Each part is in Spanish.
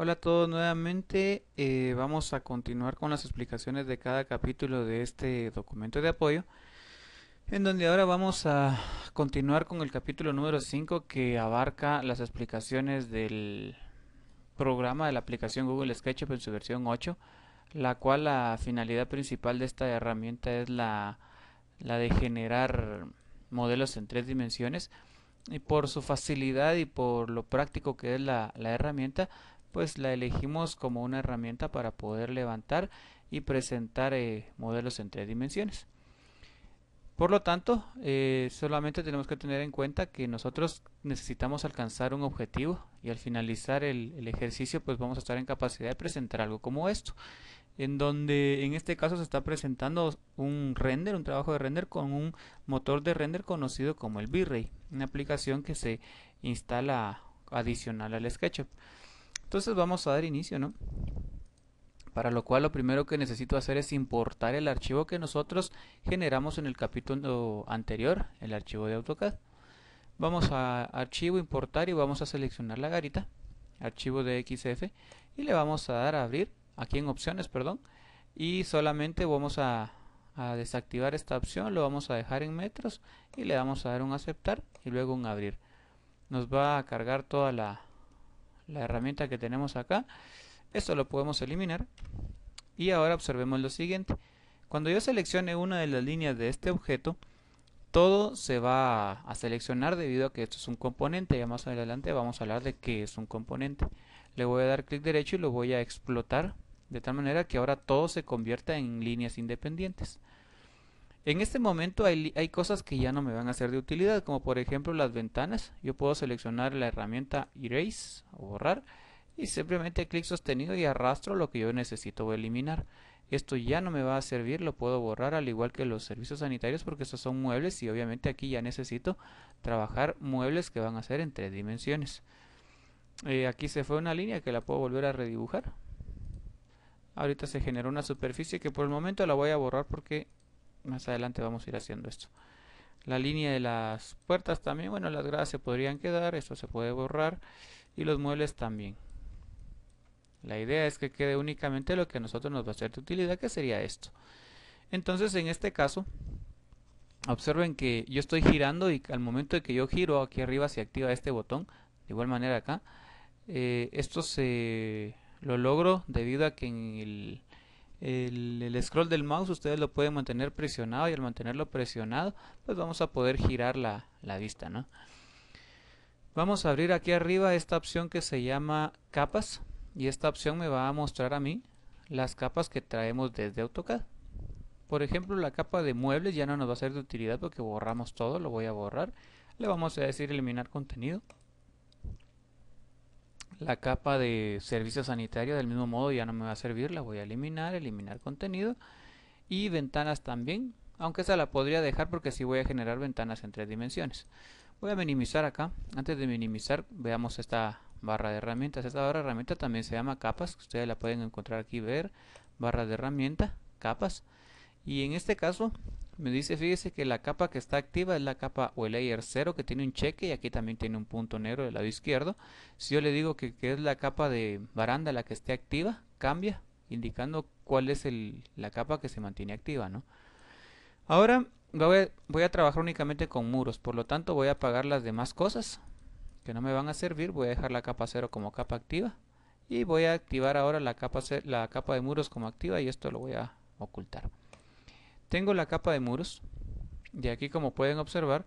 Hola a todos nuevamente. Vamos a continuar con las explicaciones de cada capítulo de este documento de apoyo, en donde ahora vamos a continuar con el capítulo número 5 que abarca las explicaciones del programa de la aplicación Google SketchUp en su versión 8, la cual la finalidad principal de esta herramienta es la de generar modelos en tres dimensiones y por su facilidad y por lo práctico que es la herramienta, pues la elegimos como una herramienta para poder levantar y presentar modelos en tres dimensiones. Por lo tanto, solamente tenemos que tener en cuenta que nosotros necesitamos alcanzar un objetivo y al finalizar el ejercicio pues vamos a estar en capacidad de presentar algo como esto, en donde en este caso se está presentando un render, un trabajo de render con un motor de render conocido como el V-Ray, una aplicación que se instala adicional al SketchUp. Entonces vamos a dar inicio, ¿no? Para lo cual lo primero que necesito hacer es importar el archivo que nosotros generamos en el capítulo anterior, el archivo de AutoCAD. Vamos a archivo, importar y vamos a seleccionar la garita, archivo de XF, y le vamos a dar a abrir, aquí en opciones, perdón, y solamente vamos a desactivar esta opción, lo vamos a dejar en metros y le vamos a dar un aceptar y luego un abrir. Nos va a cargar toda la herramienta que tenemos acá. Esto lo podemos eliminar y ahora observemos lo siguiente. Cuando yo seleccione una de las líneas de este objeto, todo se va a seleccionar debido a que esto es un componente. Ya más adelante vamos a hablar de qué es un componente. Le voy a dar clic derecho y lo voy a explotar de tal manera que ahora todo se convierta en líneas independientes. En este momento hay cosas que ya no me van a ser de utilidad, como por ejemplo las ventanas. Yo puedo seleccionar la herramienta Erase o borrar y simplemente clic sostenido y arrastro lo que yo necesito eliminar. Esto ya no me va a servir, lo puedo borrar al igual que los servicios sanitarios porque estos son muebles y obviamente aquí ya necesito trabajar muebles que van a ser en tres dimensiones. Aquí se fue una línea que la puedo volver a redibujar. Ahorita se generó una superficie que por el momento la voy a borrar porque más adelante vamos a ir haciendo esto. La línea de las puertas también, bueno, las gradas se podrían quedar, esto se puede borrar y los muebles también. La idea es que quede únicamente lo que a nosotros nos va a ser de utilidad, que sería esto. Entonces, en este caso, observen que yo estoy girando y al momento de que yo giro aquí arriba se activa este botón. De igual manera acá, esto se lo logro debido a que en el scroll del mouse ustedes lo pueden mantener presionado y al mantenerlo presionado pues vamos a poder girar la vista, ¿no? Vamos a abrir aquí arriba esta opción que se llama capas y esta opción me va a mostrar a mí las capas que traemos desde AutoCAD. Por ejemplo, la capa de muebles ya no nos va a ser de utilidad porque borramos todo, lo voy a borrar. Le vamos a decir eliminar contenido. La capa de servicio sanitario del mismo modo ya no me va a servir, la voy a eliminar, eliminar contenido. Y ventanas también, aunque esa la podría dejar porque sí voy a generar ventanas en tres dimensiones. Voy a minimizar acá. Antes de minimizar, veamos esta barra de herramientas. Esta barra de herramientas también se llama capas. Ustedes la pueden encontrar aquí, ver, barra de herramienta, capas. Y en este caso me dice, fíjese que la capa que está activa es la capa o el layer 0 que tiene un cheque y aquí también tiene un punto negro del lado izquierdo. Si yo le digo que es la capa de baranda la que esté activa, cambia indicando cuál es la capa que se mantiene activa, ¿no? Ahora voy a trabajar únicamente con muros, por lo tanto voy a apagar las demás cosas que no me van a servir. Voy a dejar la capa 0 como capa activa y voy a activar ahora la capa de muros como activa y esto lo voy a ocultar. Tengo la capa de muros y aquí, como pueden observar,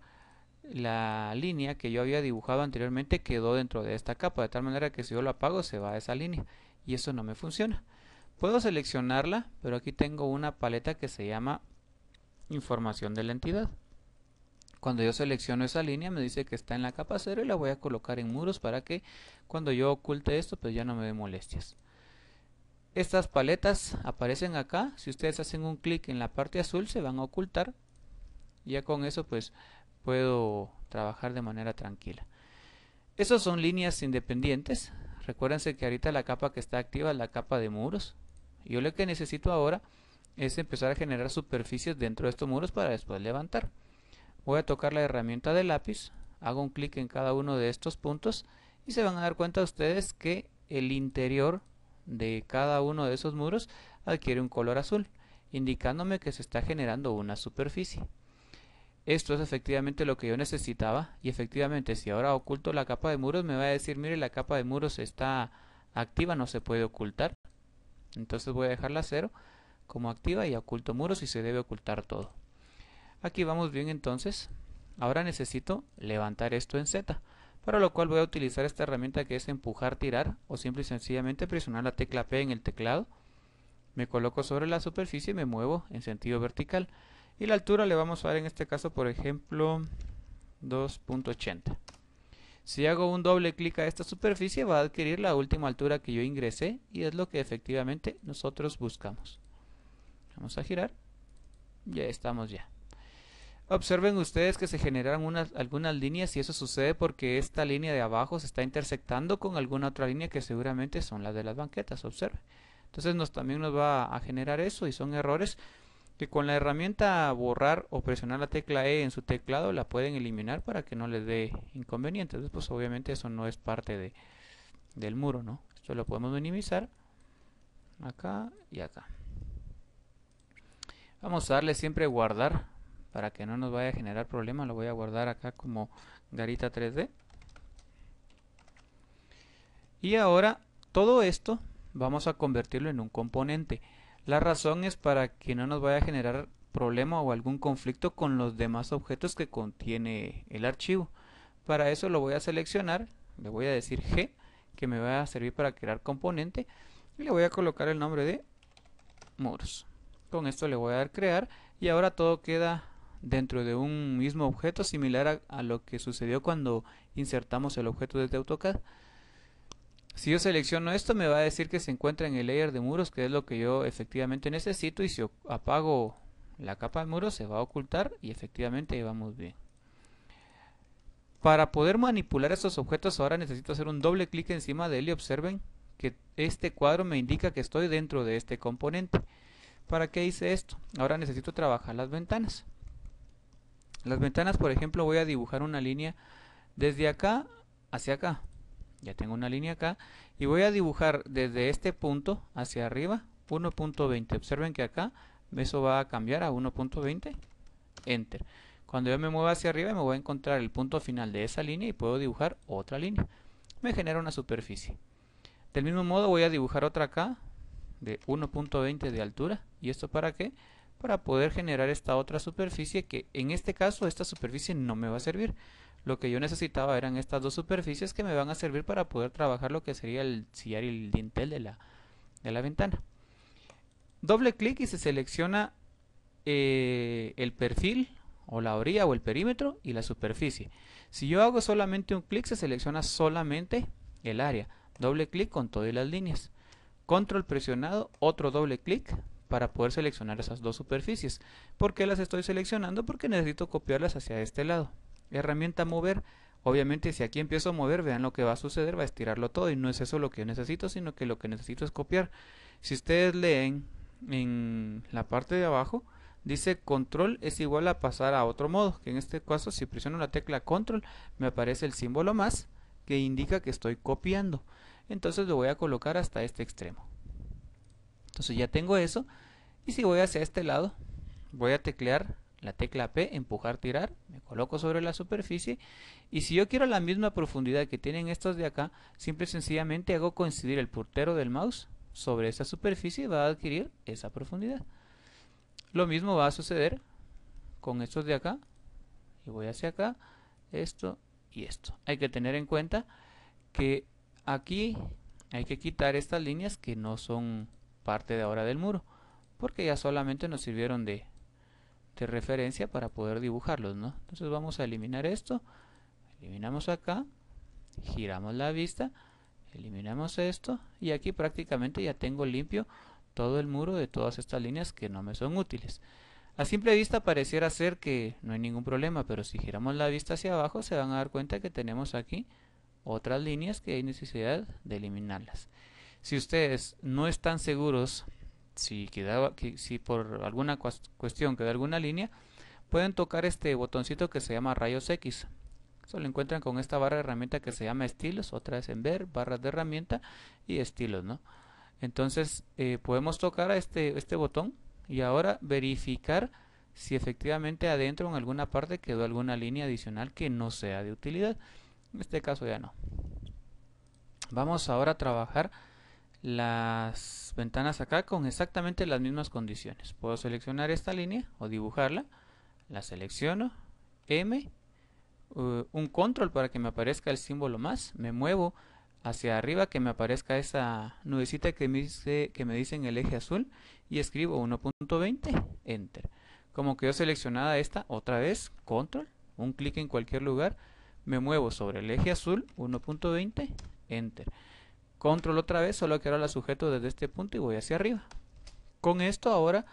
la línea que yo había dibujado anteriormente quedó dentro de esta capa, de tal manera que si yo lo apago se va a esa línea y eso no me funciona. Puedo seleccionarla, pero aquí tengo una paleta que se llama información de la entidad. Cuando yo selecciono esa línea me dice que está en la capa 0 y la voy a colocar en muros para que cuando yo oculte esto pues ya no me dé molestias. Estas paletas aparecen acá, si ustedes hacen un clic en la parte azul se van a ocultar. Ya con eso pues puedo trabajar de manera tranquila. Esas son líneas independientes. Recuérdense que ahorita la capa que está activa es la capa de muros. Yo lo que necesito ahora es empezar a generar superficies dentro de estos muros para después levantar. Voy a tocar la herramienta de lápiz, hago un clic en cada uno de estos puntos y se van a dar cuenta ustedes que el interior de cada uno de esos muros adquiere un color azul, indicándome que se está generando una superficie. Esto es efectivamente lo que yo necesitaba, y efectivamente si ahora oculto la capa de muros me va a decir, mire, la capa de muros está activa, no se puede ocultar. Entonces voy a dejarla 0 como activa y oculto muros y se debe ocultar todo. Aquí vamos bien entonces. Ahora necesito levantar esto en Z, para lo cual voy a utilizar esta herramienta que es empujar, tirar, o simple y sencillamente presionar la tecla P en el teclado. Me coloco sobre la superficie y me muevo en sentido vertical. Y la altura le vamos a dar en este caso, por ejemplo, 2.80. Si hago un doble clic a esta superficie va a adquirir la última altura que yo ingresé y es lo que efectivamente nosotros buscamos. Vamos a girar. Ya estamos ya. Observen ustedes que se generaron algunas líneas y eso sucede porque esta línea de abajo se está intersectando con alguna otra línea que seguramente son las de las banquetas. Observen. Entonces también nos va a generar eso y son errores que con la herramienta borrar o presionar la tecla E en su teclado la pueden eliminar para que no les dé inconvenientes. Pues obviamente eso no es parte del muro, ¿no? Esto lo podemos minimizar acá y acá. Vamos a darle siempre guardar para que no nos vaya a generar problema. Lo voy a guardar acá como garita 3D. Y ahora todo esto vamos a convertirlo en un componente. La razón es para que no nos vaya a generar problema o algún conflicto con los demás objetos que contiene el archivo. Para eso lo voy a seleccionar, le voy a decir G, que me va a servir para crear componente, y le voy a colocar el nombre de muros. Con esto le voy a dar crear y ahora todo queda dentro de un mismo objeto, similar a lo que sucedió cuando insertamos el objeto desde AutoCAD. Si yo selecciono esto me va a decir que se encuentra en el layer de muros, que es lo que yo efectivamente necesito, y si apago la capa de muros se va a ocultar y efectivamente vamos bien. Para poder manipular estos objetos ahora necesito hacer un doble clic encima de él y observen que este cuadro me indica que estoy dentro de este componente. ¿Para qué hice esto? Ahora necesito trabajar las ventanas. Las ventanas, por ejemplo, voy a dibujar una línea desde acá hacia acá. Ya tengo una línea acá y voy a dibujar desde este punto hacia arriba 1.20. Observen que acá eso va a cambiar a 1.20. Enter. Cuando yo me mueva hacia arriba me voy a encontrar el punto final de esa línea y puedo dibujar otra línea. Me genera una superficie. Del mismo modo voy a dibujar otra acá de 1.20 de altura. ¿Y esto para qué? Para poder generar esta otra superficie, que en este caso esta superficie no me va a servir. Lo que yo necesitaba eran estas dos superficies que me van a servir para poder trabajar lo que sería el sillar y el dintel de la ventana. Doble clic y se selecciona el perfil o la orilla o el perímetro y la superficie. Si yo hago solamente un clic se selecciona solamente el área. Doble clic con todas las líneas. Control presionado, otro doble clic para poder seleccionar esas dos superficies. ¿Por qué las estoy seleccionando? Porque necesito copiarlas hacia este lado. Herramienta mover. Obviamente si aquí empiezo a mover, vean lo que va a suceder, va a estirarlo todo y no es eso lo que yo necesito, sino que lo que necesito es copiar. Si ustedes leen en la parte de abajo, dice control es igual a pasar a otro modo, que en este caso si presiono la tecla control me aparece el símbolo más que indica que estoy copiando. Entonces lo voy a colocar hasta este extremo. Entonces ya tengo eso y si voy hacia este lado voy a teclear la tecla P, empujar, tirar, me coloco sobre la superficie y si yo quiero la misma profundidad que tienen estos de acá, simple y sencillamente hago coincidir el puntero del mouse sobre esa superficie y va a adquirir esa profundidad. Lo mismo va a suceder con estos de acá y voy hacia acá, esto y esto. Hay que tener en cuenta que aquí hay que quitar estas líneas que no son parte de ahora del muro, porque ya solamente nos sirvieron de referencia para poder dibujarlos, ¿no? Entonces vamos a eliminar esto, eliminamos acá, giramos la vista, eliminamos esto y aquí prácticamente ya tengo limpio todo el muro de todas estas líneas que no me son útiles. A simple vista pareciera ser que no hay ningún problema, pero si giramos la vista hacia abajo se van a dar cuenta que tenemos aquí otras líneas que hay necesidad de eliminarlas. Si ustedes no están seguros si por alguna cuestión queda alguna línea, pueden tocar este botoncito que se llama rayos X. Eso lo encuentran con esta barra de herramienta que se llama estilos, otra vez en ver, barras de herramienta y estilos, ¿no? Entonces podemos tocar a este botón y ahora verificar si efectivamente adentro en alguna parte quedó alguna línea adicional que no sea de utilidad. En este caso ya no. Vamos ahora a trabajar las ventanas acá con exactamente las mismas condiciones. Puedo seleccionar esta línea o dibujarla, la selecciono, M, un control para que me aparezca el símbolo más, me muevo hacia arriba que me aparezca esa nubecita que me dice en el eje azul y escribo 1.20, enter. Como quedó seleccionada esta, otra vez, control, un clic en cualquier lugar, me muevo sobre el eje azul, 1.20, enter. Control otra vez, solo que ahora la sujeto desde este punto y voy hacia arriba. Con esto ahora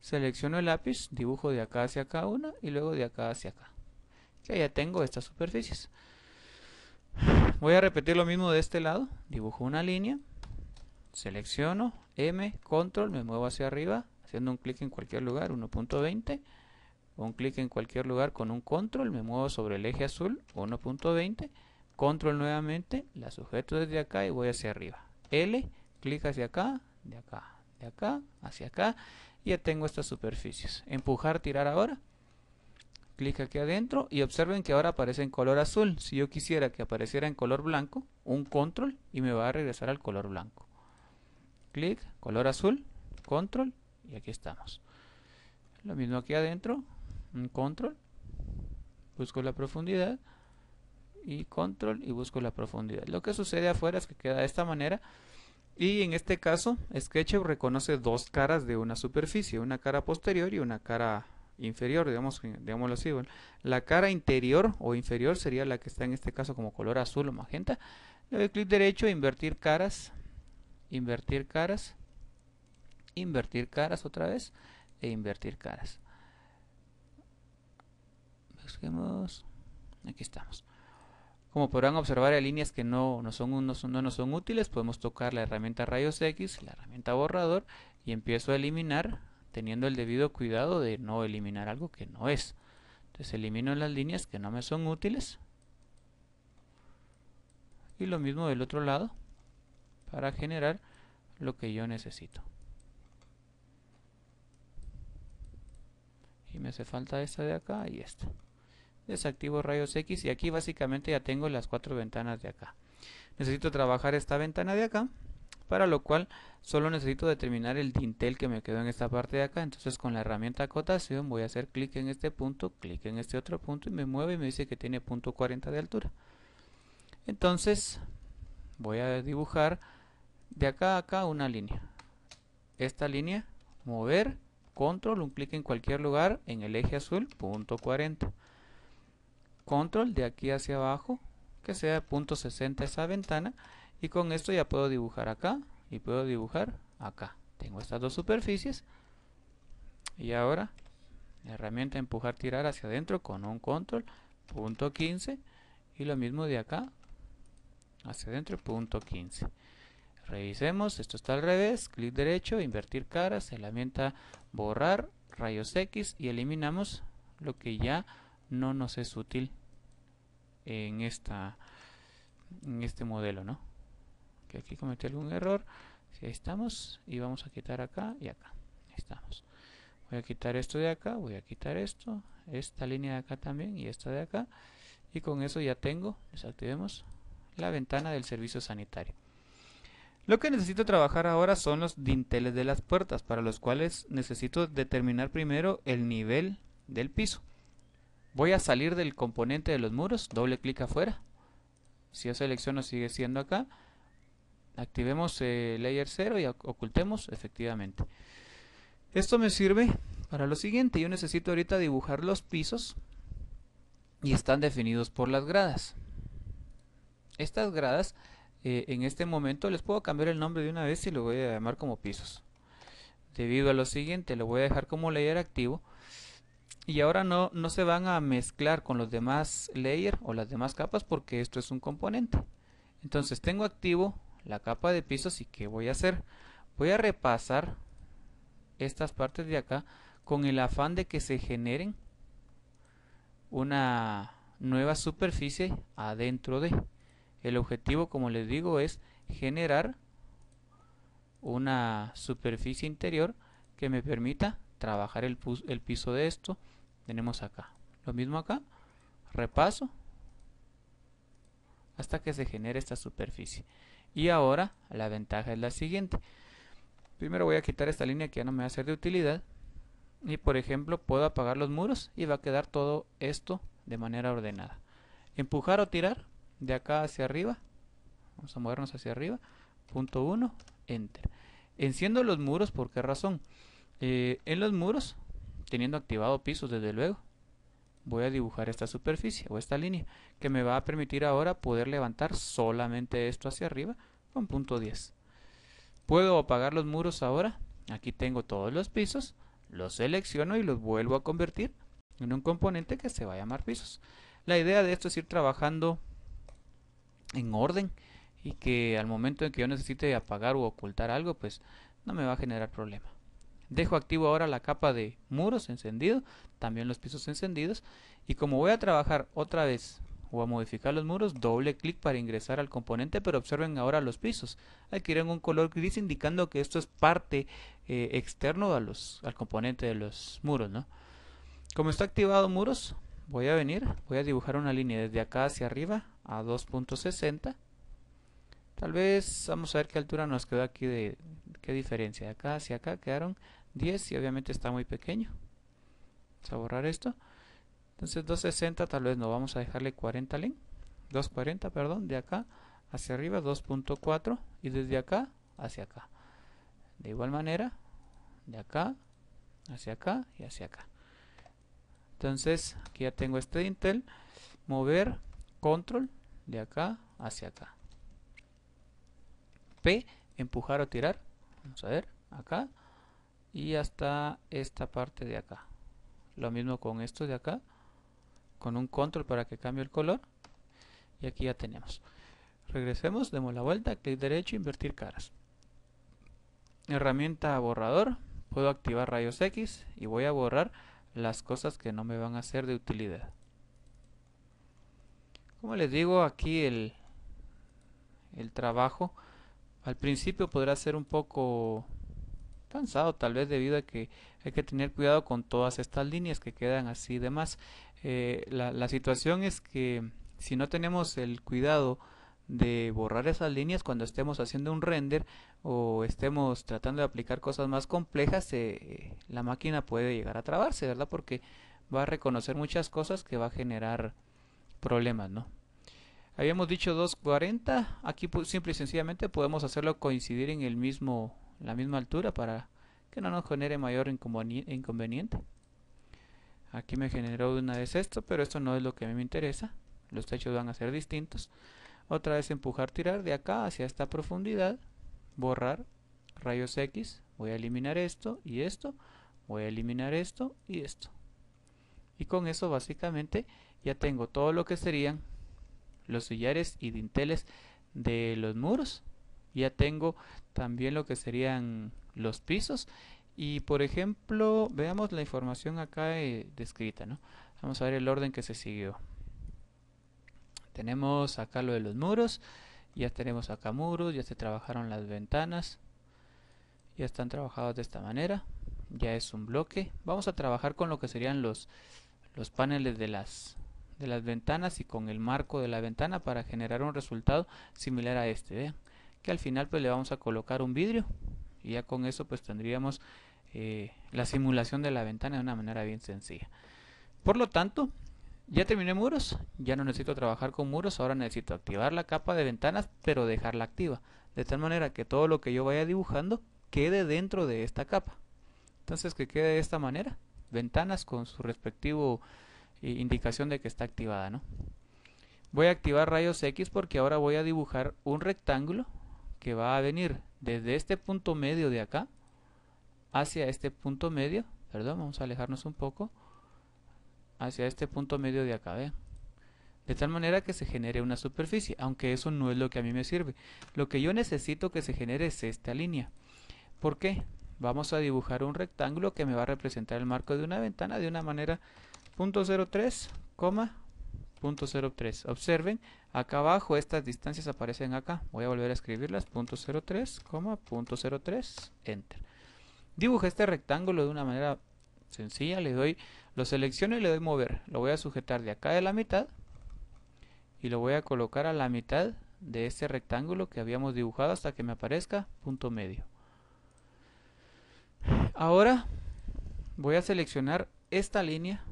selecciono el lápiz, dibujo de acá hacia acá una y luego de acá hacia acá. Que ya tengo estas superficies. Voy a repetir lo mismo de este lado, dibujo una línea, selecciono M, control, me muevo hacia arriba, haciendo un clic en cualquier lugar, 1.20, un clic en cualquier lugar con un control, me muevo sobre el eje azul, 1.20, control nuevamente, la sujeto desde acá y voy hacia arriba. L, clic hacia acá, de acá, de acá, hacia acá, y ya tengo estas superficies. Empujar, tirar ahora. Clic aquí adentro y observen que ahora aparece en color azul. Si yo quisiera que apareciera en color blanco, un control y me va a regresar al color blanco. Clic, color azul, control y aquí estamos. Lo mismo aquí adentro, un control, busco la profundidad y control y busco la profundidad. Lo que sucede afuera es que queda de esta manera y en este caso SketchUp reconoce dos caras de una superficie, una cara posterior y una cara inferior, digámoslo así. Bueno, la cara interior o inferior sería la que está en este caso como color azul o magenta. Le doy clic derecho, invertir caras, invertir caras, invertir caras otra vez e invertir caras. Busquemos, aquí estamos. Como podrán observar, hay líneas que no nos son útiles. Podemos tocar la herramienta rayos X, la herramienta borrador y empiezo a eliminar, teniendo el debido cuidado de no eliminar algo que no es. Entonces elimino las líneas que no me son útiles. Y lo mismo del otro lado para generar lo que yo necesito. Y me hace falta esta de acá y esta. Desactivo rayos X y aquí básicamente ya tengo las 4 ventanas de acá. Necesito trabajar esta ventana de acá, para lo cual solo necesito determinar el dintel que me quedó en esta parte de acá. Entonces con la herramienta acotación voy a hacer clic en este punto, clic en este otro punto y me mueve y me dice que tiene punto 40 de altura. Entonces voy a dibujar de acá a acá una línea. Esta línea, mover, control, un clic en cualquier lugar en el eje azul, punto 40. Control de aquí hacia abajo, que sea punto 60 esa ventana, y con esto ya puedo dibujar acá y puedo dibujar acá. Tengo estas dos superficies y ahora la herramienta empujar tirar hacia adentro con un control, punto 15, y lo mismo de acá hacia adentro, punto 15. Revisemos, esto está al revés, clic derecho, invertir caras, herramienta borrar, rayos X y eliminamos lo que ya no nos es útil en este modelo, ¿no? Que aquí cometí algún error. Si ahí estamos y vamos a quitar acá y acá. Ahí estamos. Voy a quitar esto de acá, voy a quitar esto, esta línea de acá también y esta de acá. Y con eso ya tengo, desactivemos la ventana del servicio sanitario. Lo que necesito trabajar ahora son los dinteles de las puertas, para los cuales necesito determinar primero el nivel del piso. Voy a salir del componente de los muros, doble clic afuera. Si yo selecciono sigue siendo acá. Activemos Layer 0 y ocultemos efectivamente. Esto me sirve para lo siguiente. Yo necesito ahorita dibujar los pisos y están definidos por las gradas. Estas gradas en este momento les puedo cambiar el nombre de una vez y lo voy a llamar como pisos. Debido a lo siguiente, lo voy a dejar como layer activo. Y ahora no se van a mezclar con los demás layers o las demás capas porque esto es un componente. Entonces tengo activo la capa de pisos y ¿qué voy a hacer? Voy a repasar estas partes de acá con el afán de que se generen una nueva superficie adentro de. El objetivo, como les digo, es generar una superficie interior que me permita trabajar el piso de esto. Tenemos acá. Lo mismo acá. Repaso hasta que se genere esta superficie. Y ahora la ventaja es la siguiente. Primero voy a quitar esta línea que ya no me va a ser de utilidad. Y por ejemplo puedo apagar los muros y va a quedar todo esto de manera ordenada. Empujar o tirar de acá hacia arriba. Vamos a movernos hacia arriba. Punto 1, enter. Enciendo los muros, ¿por qué razón? En los muros, teniendo activado pisos desde luego, voy a dibujar esta superficie o esta línea que me va a permitir ahora poder levantar solamente esto hacia arriba con punto 10. Puedo apagar los muros ahora. Aquí tengo todos los pisos, los selecciono y los vuelvo a convertir en un componente que se va a llamar pisos. La idea de esto es ir trabajando en orden y que al momento en que yo necesite apagar u ocultar algo, pues no me va a generar problema. Dejo activo ahora la capa de muros encendido, también los pisos encendidos, y como voy a trabajar otra vez o a modificar los muros, doble clic para ingresar al componente, pero observen ahora los pisos. Adquieren un color gris indicando que esto es parte externo al componente de los muros, ¿no? Como está activado muros, voy a dibujar una línea desde acá hacia arriba a 2.60. Tal vez vamos a ver qué altura nos quedó aquí, qué diferencia. De acá hacia acá quedaron 10 y obviamente está muy pequeño. Vamos a borrar esto. Entonces 260 tal vez no, vamos a dejarle 40 len. 240, perdón, de acá hacia arriba 2.4 y desde acá hacia acá. De igual manera, de acá hacia acá y hacia acá. Entonces aquí ya tengo este dintel. Mover, control, de acá hacia acá. P, empujar o tirar. Vamos a ver, acá. Y hasta esta parte de acá. Lo mismo con esto de acá. Con un control para que cambie el color. Y aquí ya tenemos. Regresemos, demos la vuelta, clic derecho, invertir caras. Herramienta borrador. Puedo activar rayos X y voy a borrar las cosas que no me van a ser de utilidad. Como les digo, aquí el trabajo al principio podrá ser un poco cansado, tal vez debido a que hay que tener cuidado con todas estas líneas que quedan así de más. La situación es que si no tenemos el cuidado de borrar esas líneas cuando estemos haciendo un render o estemos tratando de aplicar cosas más complejas, la máquina puede llegar a trabarse, ¿verdad? Porque va a reconocer muchas cosas que va a generar problemas, ¿no? Habíamos dicho 240, aquí simple y sencillamente podemos hacerlo coincidir en la misma altura para que no nos genere mayor inconveniente. Aquí me generó de una vez esto, pero esto no es lo que a mí me interesa. Los techos van a ser distintos. Otra vez empujar, tirar de acá hacia esta profundidad. Borrar, rayos X. Voy a eliminar esto y esto. Voy a eliminar esto y esto. Y con eso básicamente ya tengo todo lo que serían los sillares y dinteles de los muros. Ya tengo también lo que serían los pisos. Y por ejemplo, veamos la información acá descrita, ¿no? Vamos a ver el orden que se siguió. Tenemos acá lo de los muros. Ya tenemos acá muros, ya se trabajaron las ventanas. Ya están trabajados de esta manera. Ya es un bloque. Vamos a trabajar con lo que serían los paneles de las ventanas y con el marco de la ventana para generar un resultado similar a este. Vean que al final pues le vamos a colocar un vidrio y ya con eso pues tendríamos la simulación de la ventana de una manera bien sencilla. Por lo tanto, ya terminé muros, ya no necesito trabajar con muros, ahora necesito activar la capa de ventanas pero dejarla activa, de tal manera que todo lo que yo vaya dibujando quede dentro de esta capa. Entonces que quede de esta manera, ventanas con su respectivo indicación de que está activada, ¿no? Voy a activar rayos X porque ahora voy a dibujar un rectángulo que va a venir desde este punto medio de acá hacia este punto medio, perdón, vamos a alejarnos un poco, hacia este punto medio de acá, vean. De tal manera que se genere una superficie, aunque eso no es lo que a mí me sirve. Lo que yo necesito que se genere es esta línea. ¿Por qué? Vamos a dibujar un rectángulo que me va a representar el marco de una ventana de una manera .03, .03. Observen, acá abajo estas distancias aparecen acá. Voy a volver a escribirlas, .03, .03, enter. Dibujé este rectángulo de una manera sencilla, lo selecciono y le doy mover. Lo voy a sujetar de acá de la mitad y lo voy a colocar a la mitad de este rectángulo que habíamos dibujado hasta que me aparezca punto medio. Ahora voy a seleccionar esta línea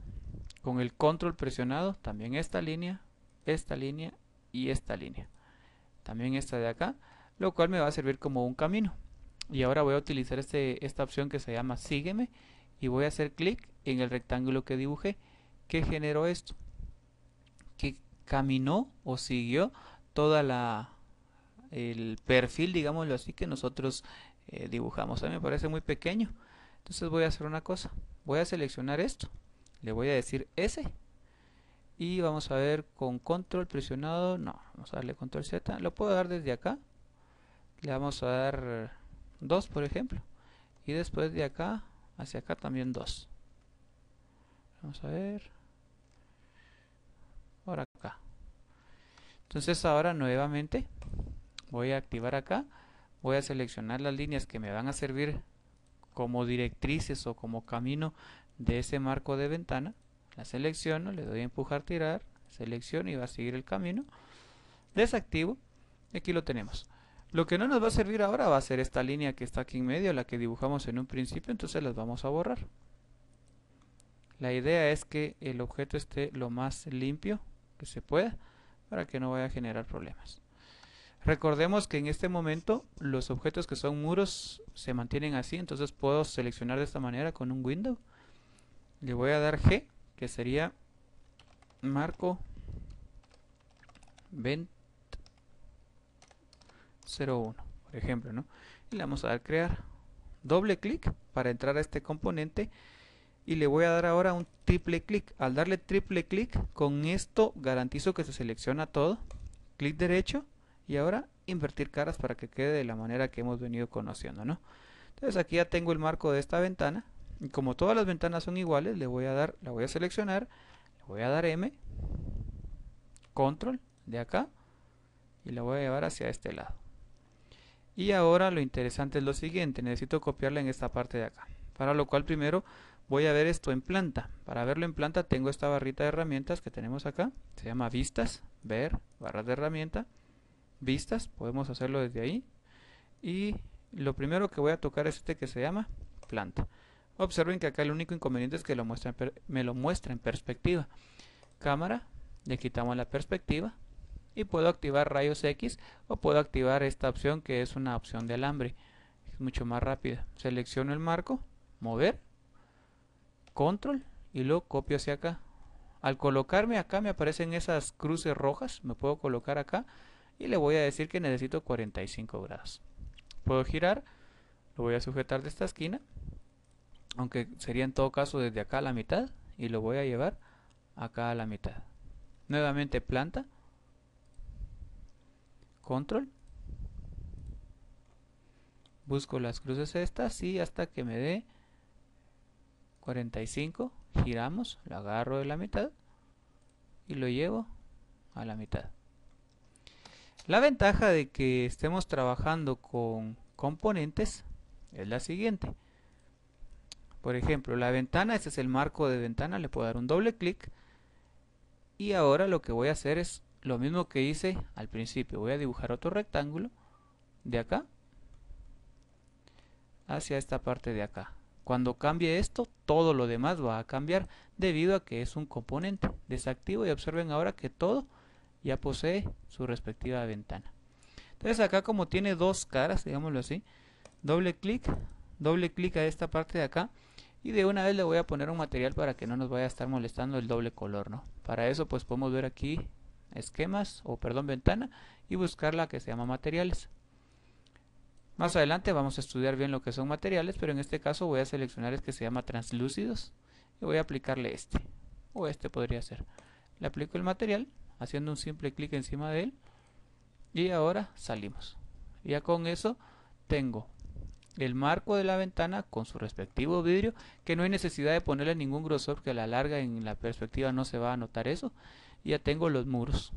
con el control presionado, también esta línea y esta línea. También esta de acá, lo cual me va a servir como un camino. Y ahora voy a utilizar esta opción que se llama sígueme y voy a hacer clic en el rectángulo que dibujé. ¿Qué generó esto? Que caminó o siguió toda el perfil, digámoslo así, que nosotros dibujamos. A mí me parece muy pequeño, entonces voy a hacer una cosa. Voy a seleccionar esto, le voy a decir S y vamos a ver con control presionado, no, vamos a darle control Z, lo puedo dar desde acá, le vamos a dar 2 por ejemplo, y después de acá hacia acá también 2. Vamos a ver, ahora acá. Entonces ahora nuevamente voy a activar acá, voy a seleccionar las líneas que me van a servir como directrices o como camino de ese marco de ventana. La selecciono, le doy a empujar, tirar, selecciono y va a seguir el camino. Desactivo y aquí lo tenemos. Lo que no nos va a servir ahora va a ser esta línea que está aquí en medio, la que dibujamos en un principio, entonces las vamos a borrar. La idea es que el objeto esté lo más limpio que se pueda para que no vaya a generar problemas. Recordemos que en este momento los objetos que son muros se mantienen así, entonces puedo seleccionar de esta manera con un window. Le voy a dar G, que sería marco vent 01, por ejemplo, ¿no? Y le vamos a dar crear. Doble clic para entrar a este componente y le voy a dar ahora un triple clic. Al darle triple clic, con esto garantizo que se selecciona todo. Clic derecho y ahora invertir caras para que quede de la manera que hemos venido conociendo, ¿no? Entonces aquí ya tengo el marco de esta ventana y como todas las ventanas son iguales, la voy a seleccionar, le voy a dar M, control de acá y la voy a llevar hacia este lado. Y ahora lo interesante es lo siguiente, necesito copiarla en esta parte de acá, para lo cual primero voy a ver esto en planta. Para verlo en planta tengo esta barrita de herramientas que tenemos acá, se llama vistas, ver, barras de herramienta, vistas, podemos hacerlo desde ahí y lo primero que voy a tocar es este que se llama planta. Observen que acá el único inconveniente es que me lo muestra en perspectiva. Cámara, le quitamos la perspectiva y puedo activar rayos X o puedo activar esta opción que es una opción de alambre, es mucho más rápida. Selecciono el marco, mover, control y lo copio hacia acá. Al colocarme acá me aparecen esas cruces rojas, me puedo colocar acá y le voy a decir que necesito 45 grados. Puedo girar, lo voy a sujetar de esta esquina, aunque sería en todo caso desde acá a la mitad, y lo voy a llevar acá a la mitad. Nuevamente planta, control, busco las cruces estas y hasta que me dé 45, giramos, lo agarro de la mitad y lo llevo a la mitad. La ventaja de que estemos trabajando con componentes es la siguiente. Por ejemplo, la ventana, este es el marco de ventana, le puedo dar un doble clic y ahora lo que voy a hacer es lo mismo que hice al principio. Voy a dibujar otro rectángulo de acá hacia esta parte de acá. Cuando cambie esto, todo lo demás va a cambiar debido a que es un componente. Desactivo y observen ahora que todo ya posee su respectiva ventana. Entonces acá como tiene dos caras, digámoslo así, doble clic a esta parte de acá y de una vez le voy a poner un material para que no nos vaya a estar molestando el doble color, ¿no? Para eso pues podemos ver aquí esquemas o perdón ventana y buscar la que se llama materiales. Más adelante vamos a estudiar bien lo que son materiales, pero en este caso voy a seleccionar el que se llama translúcidos y voy a aplicarle este o este podría ser. Le aplico el material haciendo un simple clic encima de él y ahora salimos. Ya con eso tengo el marco de la ventana con su respectivo vidrio, que no hay necesidad de ponerle ningún grosor, que a la larga en la perspectiva no se va a notar eso. y ya tengo los muros.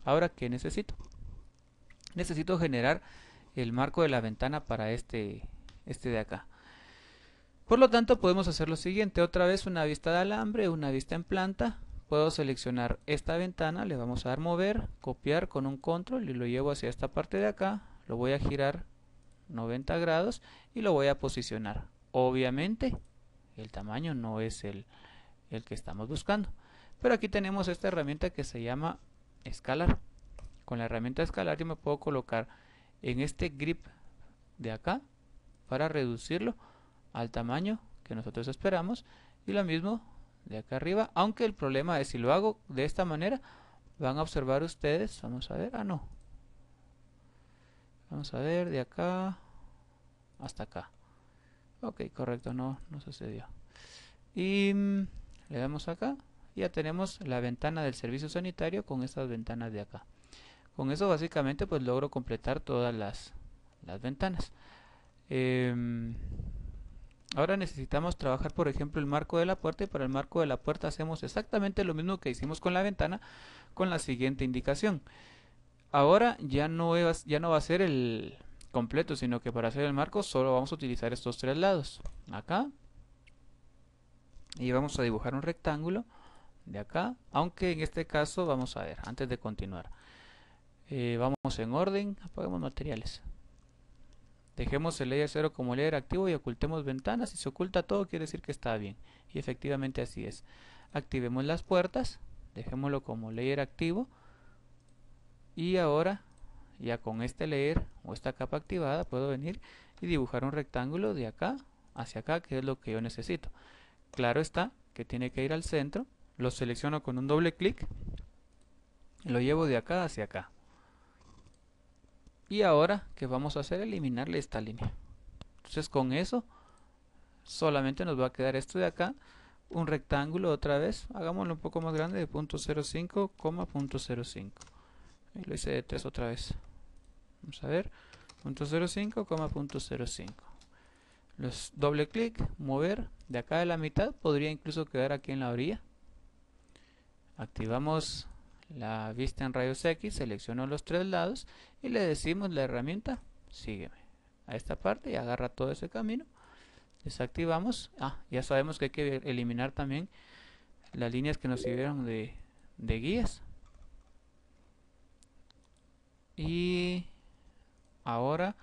Ahora, ¿qué necesito? Necesito generar el marco de la ventana para este de acá. Por lo tanto, podemos hacer lo siguiente. Otra vez una vista de alambre, una vista en planta. Puedo seleccionar esta ventana, le vamos a dar mover, copiar con un control y lo llevo hacia esta parte de acá. Lo voy a girar 90 grados y lo voy a posicionar. Obviamente, el tamaño no es el que estamos buscando. Pero aquí tenemos esta herramienta que se llama escalar. Con la herramienta escalar yo me puedo colocar en este grip de acá para reducirlo al tamaño que nosotros esperamos, y lo mismo de acá arriba, aunque el problema es si lo hago de esta manera, van a observar ustedes, vamos a ver, no, vamos a ver de acá hasta acá, ok, correcto, no sucedió, y le damos acá, ya tenemos la ventana del servicio sanitario con estas ventanas de acá. Con eso básicamente pues logro completar todas las ventanas. Ahora necesitamos trabajar, por ejemplo, el marco de la puerta, y para el marco de la puerta hacemos exactamente lo mismo que hicimos con la ventana, con la siguiente indicación. Ahora ya no va a ser el completo, sino que para hacer el marco solo vamos a utilizar estos tres lados. Acá. Y vamos a dibujar un rectángulo de acá, aunque en este caso vamos a ver, antes de continuar. Vamos en orden, apaguemos materiales. Dejemos el layer 0 como layer activo y ocultemos ventanas. Si se oculta todo quiere decir que está bien. Y efectivamente así es. Activemos las puertas. Dejémoslo como layer activo. Y ahora ya con este layer o esta capa activada puedo venir y dibujar un rectángulo de acá hacia acá, que es lo que yo necesito. Claro está que tiene que ir al centro. Lo selecciono con un doble clic. Lo llevo de acá hacia acá. Y ahora, ¿qué vamos a hacer? Eliminarle esta línea. Entonces con eso solamente nos va a quedar esto de acá, un rectángulo otra vez, hagámoslo un poco más grande, de 0.05, 0.05. Y lo hice de 3 otra vez. Vamos a ver, 0.05, 0.05. Los doble clic, mover, de acá de la mitad, podría incluso quedar aquí en la orilla. Activamos la vista en rayos X, selecciono los tres lados y le decimos la herramienta, sígueme a esta parte y agarra todo ese camino. Desactivamos, ya sabemos que hay que eliminar también las líneas que nos sirvieron de guías. Y ahora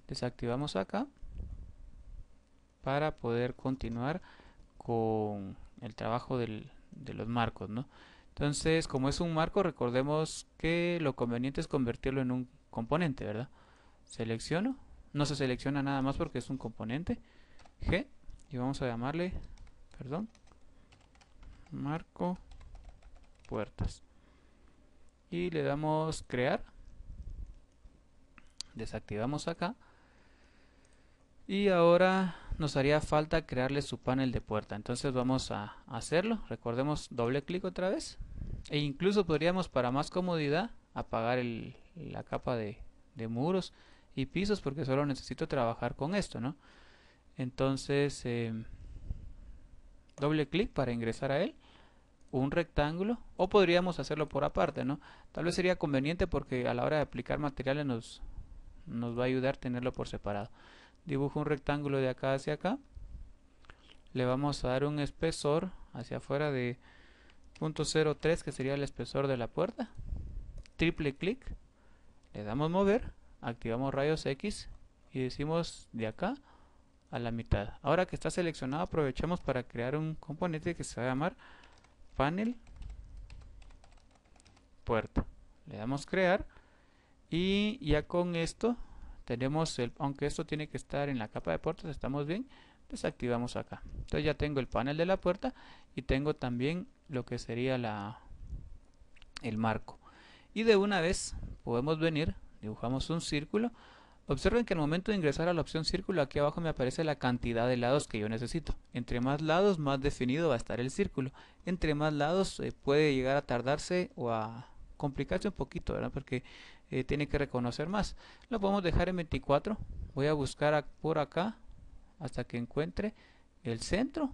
desactivamos acá para poder continuar con el trabajo de los marcos, ¿no? Entonces, como es un marco, recordemos que lo conveniente es convertirlo en un componente, ¿verdad? Selecciono, no se selecciona nada más porque es un componente, G, y vamos a llamarle, marco puertas. Y le damos crear, desactivamos acá, y ahora nos haría falta crearle su panel de puerta. Entonces vamos a hacerlo, recordemos doble clic otra vez. E incluso podríamos, para más comodidad, apagar la capa de muros y pisos, porque solo necesito trabajar con esto, ¿no? Entonces doble clic para ingresar a él, un rectángulo, o podríamos hacerlo por aparte, ¿no? Tal vez sería conveniente porque a la hora de aplicar materiales nos va a ayudar tenerlo por separado. Dibujo un rectángulo de acá hacia acá, le vamos a dar un espesor hacia afuera de 0.03, que sería el espesor de la puerta. Triple clic, le damos mover, activamos rayos X y decimos de acá a la mitad. Ahora que está seleccionado, aprovechamos para crear un componente que se va a llamar panel puerta. Le damos crear y ya con esto tenemos aunque esto tiene que estar en la capa de puertas, estamos bien, desactivamos acá. Entonces ya tengo el panel de la puerta y tengo también lo que sería el marco. Y de una vez podemos venir, dibujamos un círculo. Observen que al momento de ingresar a la opción círculo, aquí abajo me aparece la cantidad de lados que yo necesito. Entre más lados, más definido va a estar el círculo. Entre más lados puede llegar a tardarse o a complicarse un poquito, ¿verdad? Porque tiene que reconocer más. Lo podemos dejar en 24. Voy a buscar por acá hasta que encuentre el centro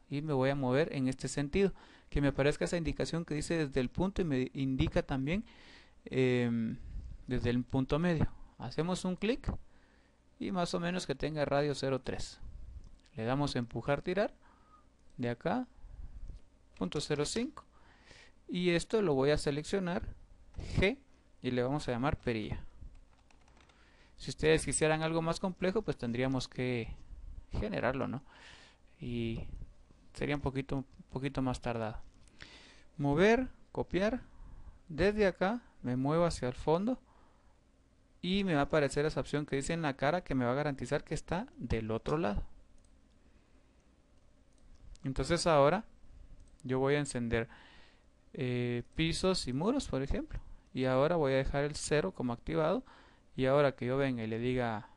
y me voy a mover en este sentido. que me aparezca esa indicación que dice desde el punto y me indica también desde el punto medio. Hacemos un clic y más o menos que tenga radio 0,3. Le damos a empujar, tirar de acá, punto 0,5, y esto lo voy a seleccionar G y le vamos a llamar perilla. Si ustedes quisieran algo más complejo, pues tendríamos que generarlo, ¿no? Y sería un poquito más tardado. Mover, copiar, desde acá me muevo hacia el fondo y me va a aparecer esa opción que dice en la cara, que me va a garantizar que está del otro lado. Entonces ahora yo voy a encender pisos y muros, por ejemplo, y ahora voy a dejar el 0 como activado, y ahora que yo venga y le diga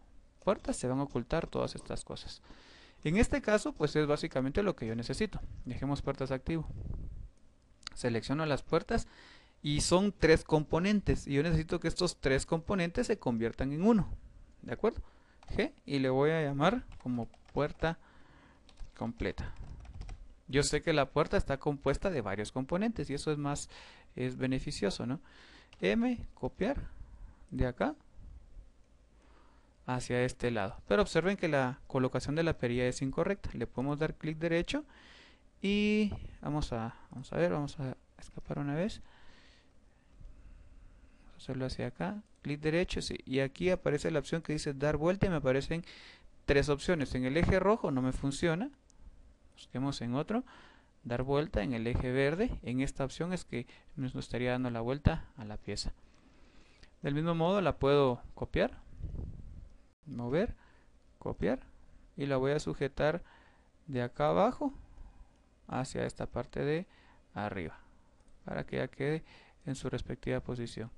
puertas, se van a ocultar todas estas cosas. En este caso pues es básicamente lo que yo necesito. Dejemos puertas activo, selecciono las puertas y son 3 componentes y yo necesito que estos 3 componentes se conviertan en uno, ¿de acuerdo? G, y le voy a llamar como puerta completa. Yo sé que la puerta está compuesta de varios componentes y eso es beneficioso, ¿no? M, copiar de acá hacia este lado. Pero observen que la colocación de la perilla es incorrecta. Le podemos dar clic derecho y vamos a escapar una vez. Vamos a hacerlo hacia acá, clic derecho, sí, y aquí aparece la opción que dice dar vuelta y me aparecen 3 opciones. En el eje rojo no me funciona. Busquemos en otro, dar vuelta en el eje verde. En esta opción es que nos estaría dando la vuelta a la pieza. Del mismo modo la puedo copiar, mover, copiar y la voy a sujetar de acá abajo hacia esta parte de arriba para que ya quede en su respectiva posición.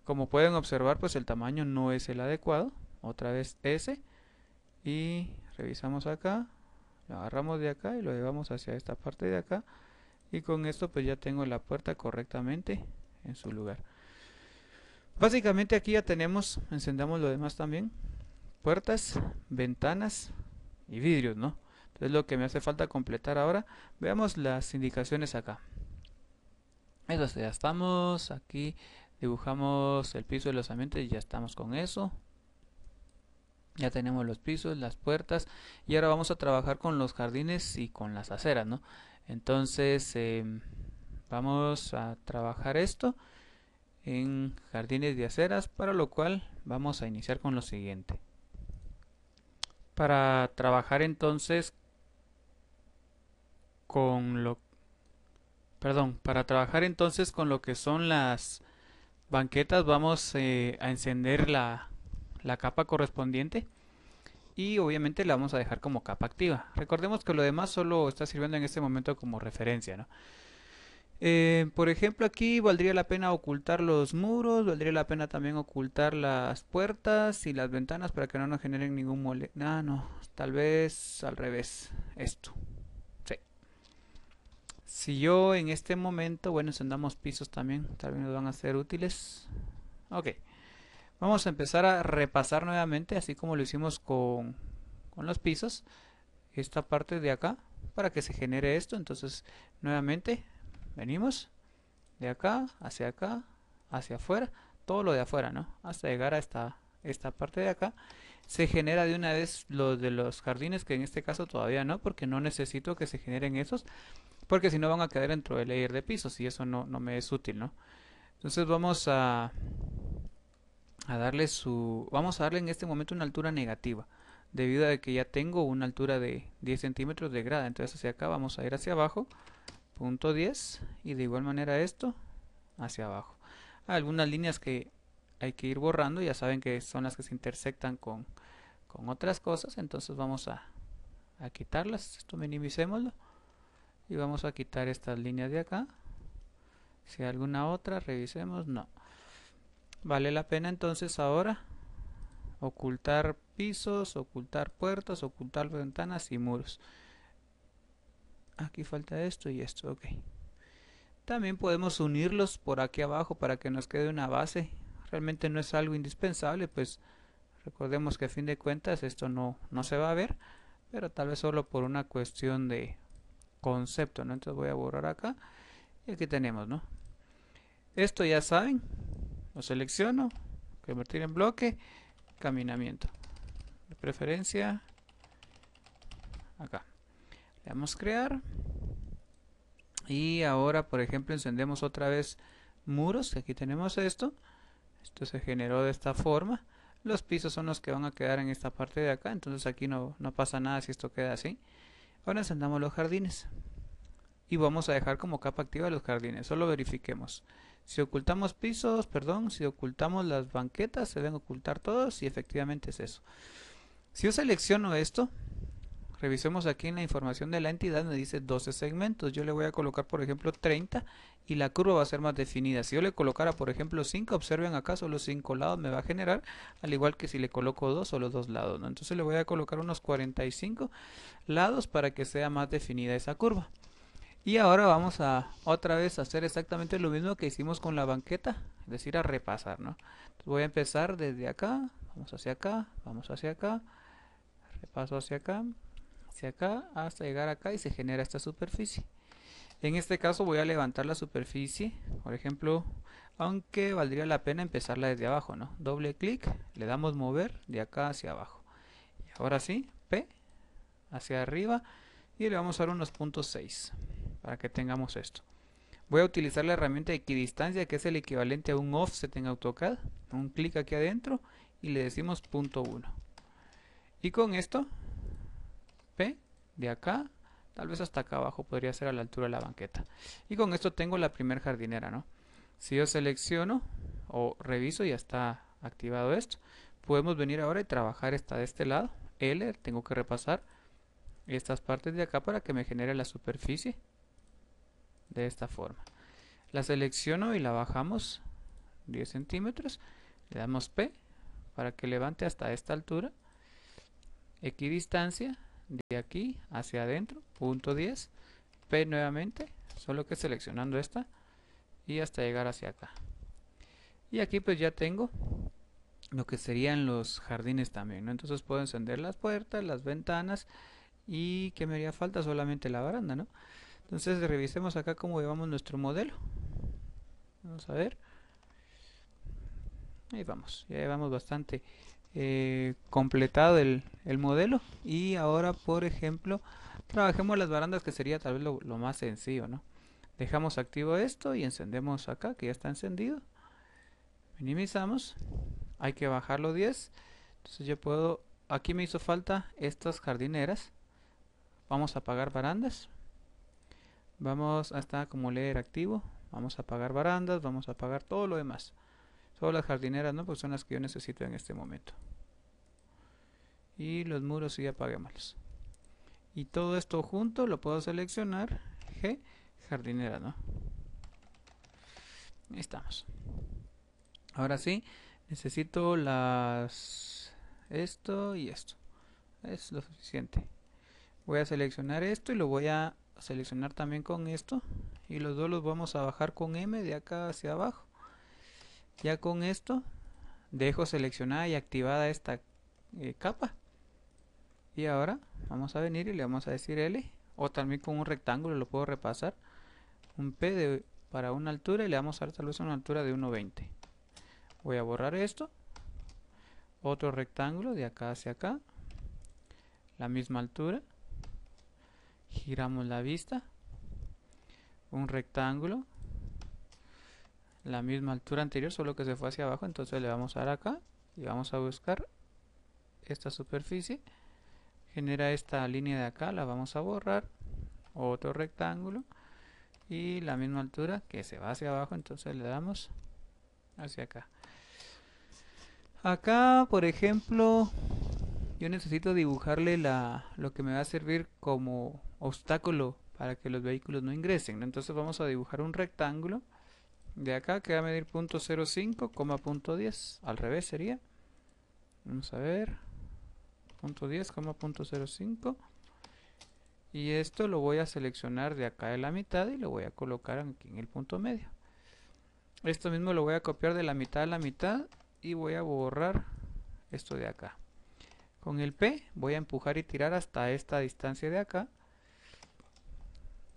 Como pueden observar, pues el tamaño no es el adecuado. Otra vez S y revisamos acá, lo agarramos de acá y lo llevamos hacia esta parte de acá, y con esto pues ya tengo la puerta correctamente en su lugar. Básicamente aquí ya tenemos, encendamos lo demás también, puertas, ventanas y vidrios, ¿no? Entonces lo que me hace falta completar ahora, veamos las indicaciones acá. Eso ya estamos, aquí dibujamos el piso de los ambientes y ya estamos con eso. Ya tenemos los pisos, las puertas, y ahora vamos a trabajar con los jardines y con las aceras, ¿no? Entonces vamos a trabajar esto en jardines y aceras, para lo cual vamos a iniciar con lo siguiente. Para trabajar entonces con lo con lo que son las banquetas, vamos a encender la capa correspondiente y obviamente la vamos a dejar como capa activa. Recordemos que lo demás solo está sirviendo en este momento como referencia, ¿no? Por ejemplo, aquí valdría la pena ocultar los muros, valdría la pena también ocultar las puertas y las ventanas para que no nos generen ningún mole. Ah, no, tal vez al revés, esto. Sí. Si yo en este momento, bueno, encendamos pisos también nos van a ser útiles. Ok. Vamos a empezar a repasar nuevamente, así como lo hicimos con los pisos, esta parte de acá, para que se genere esto. Entonces, nuevamente, venimos de acá, hacia afuera, todo lo de afuera, ¿no? Hasta llegar a esta parte de acá. Se genera de una vez lo de los jardines, que en este caso todavía no, porque no necesito que se generen esos, porque si no van a quedar dentro del layer de pisos y eso no me es útil, ¿no? Entonces vamos a vamos a darle en este momento una altura negativa, debido a que ya tengo una altura de 10 centímetros de grada. Entonces hacia acá vamos a ir hacia abajo, punto 10, y de igual manera esto hacia abajo. Hay algunas líneas que hay que ir borrando, ya saben que son las que se intersectan con otras cosas, entonces vamos a quitarlas. Esto minimicémoslo y vamos a quitar estas líneas de acá. Si hay alguna otra, revisemos. No. Vale la pena entonces ahora ocultar pisos, ocultar puertas, ocultar ventanas y muros. Aquí falta esto y esto, ok. También podemos unirlos por aquí abajo para que nos quede una base. Realmente no es algo indispensable, pues recordemos que a fin de cuentas esto no se va a ver, pero tal vez solo por una cuestión de concepto, ¿no? Entonces voy a borrar acá y aquí tenemos, ¿no? Esto ya saben, lo selecciono, convertir en bloque, caminamiento, de preferencia acá. Le damos crear y ahora, por ejemplo, encendemos otra vez muros. Aquí tenemos esto. Esto se generó de esta forma. Los pisos son los que van a quedar en esta parte de acá, entonces aquí no pasa nada si esto queda así. Ahora encendamos los jardines y vamos a dejar como capa activa los jardines. Solo verifiquemos. Si ocultamos pisos, perdón, si ocultamos las banquetas, se deben ocultar todos y efectivamente es eso. Si yo selecciono esto, revisemos aquí en la información de la entidad, me dice 12 segmentos. Yo le voy a colocar, por ejemplo, 30 y la curva va a ser más definida. Si yo le colocara, por ejemplo, 5, observen acá, solo 5 lados me va a generar, al igual que si le coloco 2, solo 2 lados, ¿no? Entonces le voy a colocar unos 45 lados para que sea más definida esa curva. Y ahora vamos a otra vez a hacer exactamente lo mismo que hicimos con la banqueta, es decir, a repasar, ¿no? Entonces voy a empezar desde acá, vamos hacia acá, repaso hacia acá, hasta llegar acá y se genera esta superficie. En este caso voy a levantar la superficie, por ejemplo, aunque valdría la pena empezarla desde abajo, ¿no? Doble clic, le damos mover de acá hacia abajo. Y ahora sí, P hacia arriba y le vamos a dar unos puntos 6 para que tengamos esto. Voy a utilizar la herramienta de equidistancia, que es el equivalente a un offset en AutoCAD. Un clic aquí adentro y le decimos punto 1. Y con esto, P de acá, tal vez hasta acá abajo podría ser a la altura de la banqueta. Y con esto tengo la primer jardinera, ¿no? Si yo selecciono o reviso, ya está activado esto. Podemos venir ahora y trabajar esta de este lado. L, tengo que repasar estas partes de acá para que me genere la superficie de esta forma. La selecciono y la bajamos 10 centímetros. Le damos P para que levante hasta esta altura. Equidistancia de aquí hacia adentro, punto 10. P nuevamente, solo que seleccionando esta y hasta llegar hacia acá. Y aquí pues ya tengo lo que serían los jardines también, ¿no? Entonces puedo encender las puertas, las ventanas y ¿qué me haría falta? Solamente la baranda, ¿no? Entonces revisemos acá cómo llevamos nuestro modelo. Vamos a ver. Ahí vamos, ya llevamos bastante completado el modelo. Y ahora, por ejemplo, trabajemos las barandas, que sería tal vez lo más sencillo, ¿no? Dejamos activo esto y encendemos acá, que ya está encendido. Minimizamos. Hay que bajarlo 10. Entonces yo puedo... Aquí me hizo falta estas jardineras. Vamos a apagar barandas. Vamos hasta como leer activo. Vamos a apagar barandas. Vamos a apagar todo lo demás. Solo las jardineras, ¿no? Pues son las que yo necesito en este momento. Y los muros sí apaguémoslos. Y todo esto junto lo puedo seleccionar. G, jardinera, ¿no? Ahí estamos. Ahora sí, necesito esto y esto. Es lo suficiente. Voy a seleccionar esto y lo voy a seleccionar también con esto. Y los dos los vamos a bajar con M de acá hacia abajo. Ya con esto dejo seleccionada y activada esta capa. Y ahora vamos a venir y le vamos a decir L. O también con un rectángulo lo puedo repasar. Un P para una altura y le vamos a dar tal vez una altura de 1,20. Voy a borrar esto. Otro rectángulo de acá hacia acá. La misma altura. Giramos la vista. Un rectángulo. La misma altura anterior, solo que se fue hacia abajo. Entonces le vamos a dar acá. Y vamos a buscar esta superficie. Genera esta línea de acá. La vamos a borrar. Otro rectángulo. Y la misma altura que se va hacia abajo. Entonces le damos hacia acá. Acá, por ejemplo, yo necesito dibujarle lo que me va a servir como obstáculo para que los vehículos no ingresen, ¿no? Entonces vamos a dibujar un rectángulo de acá que va a medir .05, .10. Al revés sería. Vamos a ver. .10, .05. Y esto lo voy a seleccionar de acá de la mitad y lo voy a colocar aquí en el punto medio. Esto mismo lo voy a copiar de la mitad a la mitad y voy a borrar esto de acá. Con el P voy a empujar y tirar hasta esta distancia de acá.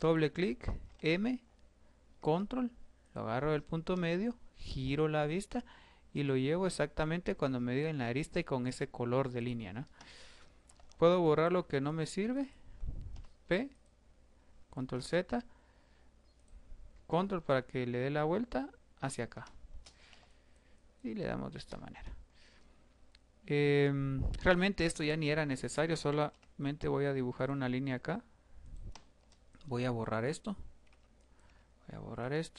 doble clic, M, control, lo agarro del punto medio, giro la vista y lo llevo exactamente cuando me diga en la arista y con ese color de línea, ¿no? Puedo borrar lo que no me sirve, P, control Z, control para que le dé la vuelta hacia acá y le damos de esta manera. Realmente esto ya ni era necesario, solamente voy a dibujar una línea acá, voy a borrar esto,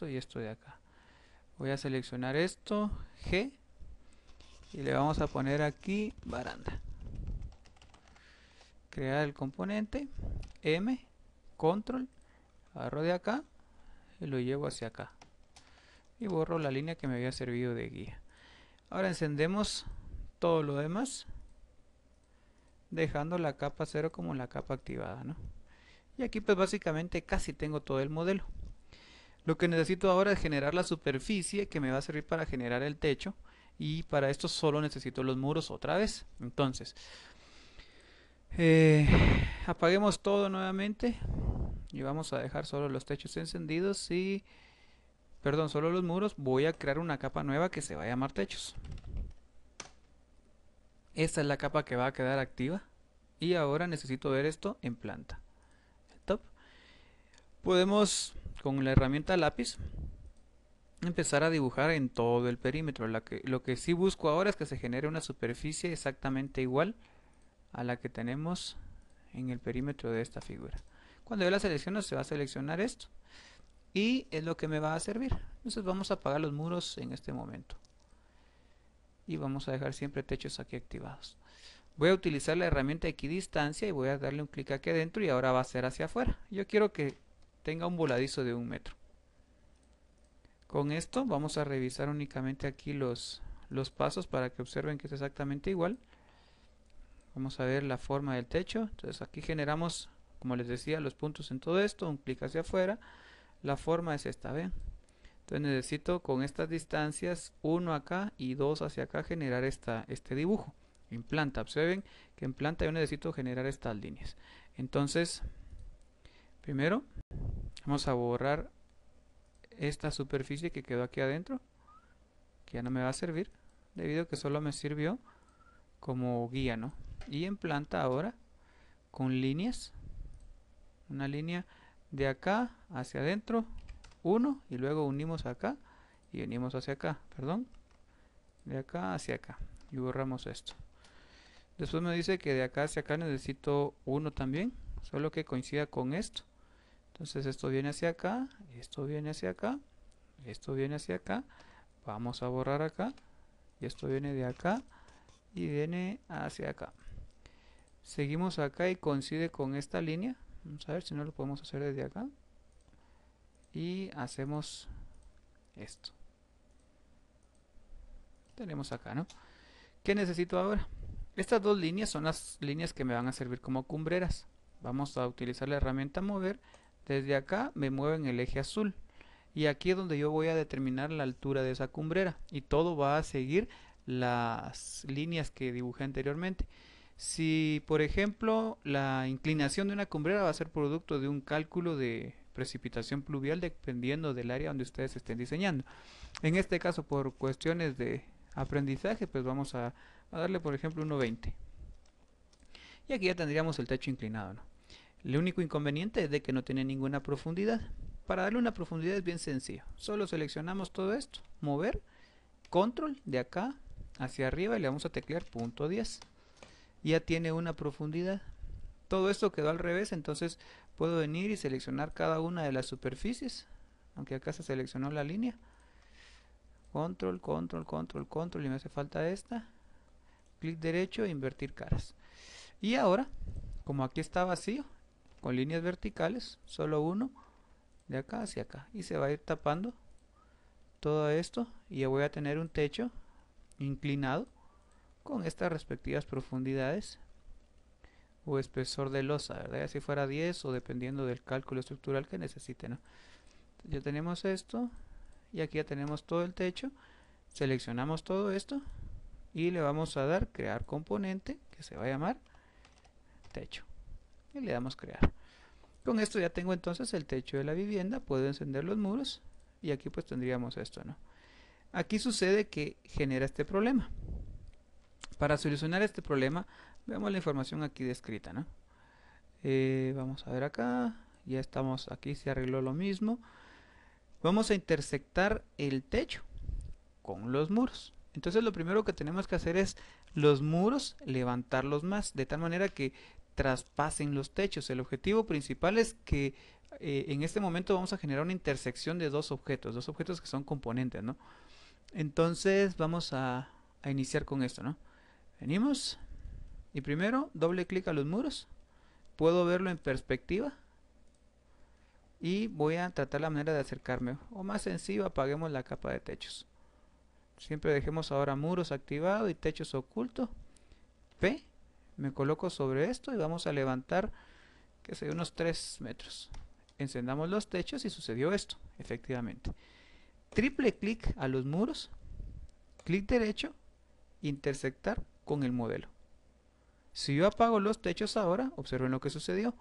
y esto de acá. Voy a seleccionar esto, G, y le vamos a poner aquí baranda. Crear el componente, M, control, agarro de acá y lo llevo hacia acá. Y borro la línea que me había servido de guía. Ahora encendemos todo lo demás, dejando la capa 0 como la capa activada, ¿no? Y aquí pues básicamente casi tengo todo el modelo. Lo que necesito ahora es generar la superficie que me va a servir para generar el techo, y para esto solo necesito los muros otra vez. Entonces apaguemos todo nuevamente y vamos a dejar solo los techos encendidos y perdón, solo los muros. Voy a crear una capa nueva que se va a llamar techos. Esta es la capa que va a quedar activa y ahora necesito ver esto en planta. Top. Podemos con la herramienta lápiz empezar a dibujar en todo el perímetro. Lo que sí busco ahora es que se genere una superficie exactamente igual a la que tenemos en el perímetro de esta figura. Cuando yo la selecciono se va a seleccionar esto y es lo que me va a servir. Entonces vamos a apagar los muros en este momento y vamos a dejar siempre techos aquí activados. Voy a utilizar la herramienta equidistancia y voy a darle un clic aquí adentro y ahora va a ser hacia afuera. Yo quiero que tenga un voladizo de 1 metro. Con esto vamos a revisar únicamente aquí los pasos para que observen que es exactamente igual. Vamos a ver la forma del techo. Entonces aquí generamos, como les decía, los puntos en todo esto, un clic hacia afuera. La forma es esta, ¿ven? Entonces necesito con estas distancias 1 acá y 2 hacia acá generar este dibujo. En planta, observen que en planta yo necesito generar estas líneas. Entonces, primero vamos a borrar esta superficie que quedó aquí adentro, que ya no me va a servir, debido a que solo me sirvió como guía, ¿no? Y en planta ahora, con líneas, una línea de acá hacia adentro, 1, y luego unimos acá y unimos hacia acá, perdón, de acá hacia acá, y borramos esto. Después me dice que de acá hacia acá necesito 1 también, solo que coincida con esto. Entonces esto viene hacia acá, esto viene hacia acá, esto viene hacia acá. Vamos a borrar acá, y esto viene de acá y viene hacia acá. Seguimos acá y coincide con esta línea. Vamos a ver si no lo podemos hacer desde acá. Y hacemos esto. Tenemos acá, ¿no? ¿Qué necesito ahora? Estas dos líneas son las líneas que me van a servir como cumbreras. Vamos a utilizar la herramienta mover. Desde acá me muevo en el eje azul. Y aquí es donde yo voy a determinar la altura de esa cumbrera. Y todo va a seguir las líneas que dibujé anteriormente. Si, por ejemplo, la inclinación de una cumbrera va a ser producto de un cálculo de precipitación pluvial dependiendo del área donde ustedes estén diseñando. En este caso, por cuestiones de aprendizaje, pues vamos a darle, por ejemplo, 1.20. Y aquí ya tendríamos el techo inclinado, ¿no? El único inconveniente es de que no tiene ninguna profundidad. Para darle una profundidad es bien sencillo. Solo seleccionamos todo esto, mover, control de acá hacia arriba y le vamos a teclear punto 10. Ya tiene una profundidad. Todo esto quedó al revés, entonces puedo venir y seleccionar cada una de las superficies, aunque acá se seleccionó la línea. Control, control, control, control y me hace falta esta. Clic derecho e invertir caras. Y ahora, como aquí está vacío, con líneas verticales, solo uno de acá hacia acá y se va a ir tapando todo esto y ya voy a tener un techo inclinado con estas respectivas profundidades o espesor de losa, ¿verdad? Ya si fuera 10 o dependiendo del cálculo estructural que necesite, ¿no? Ya tenemos esto y aquí ya tenemos todo el techo. Seleccionamos todo esto y le vamos a dar crear componente que se va a llamar techo y le damos crear. Con esto ya tengo entonces el techo de la vivienda, puedo encender los muros y aquí pues tendríamos esto, ¿no? Aquí sucede que genera este problema. Para solucionar este problema, veamos la información aquí descrita, ¿no? Vamos a ver acá, ya estamos aquí, se arregló lo mismo. Vamos a intersectar el techo con los muros. Entonces lo primero que tenemos que hacer es los muros levantarlos más, de tal manera que traspasen los techos. El objetivo principal es que en este momento vamos a generar una intersección de dos objetos que son componentes, ¿no? Entonces vamos a iniciar con esto, ¿no? Venimos y primero doble clic a los muros, puedo verlo en perspectiva y voy a tratar la manera de acercarme, o más sencillo, apaguemos la capa de techos. Siempre dejemos ahora muros activado y techos oculto. P, me coloco sobre esto y vamos a levantar, que sé, unos 3 metros. Encendamos los techos y sucedió esto, efectivamente. Triple clic a los muros, clic derecho, intersectar con el modelo. Si yo apago los techos ahora, observen lo que sucedió.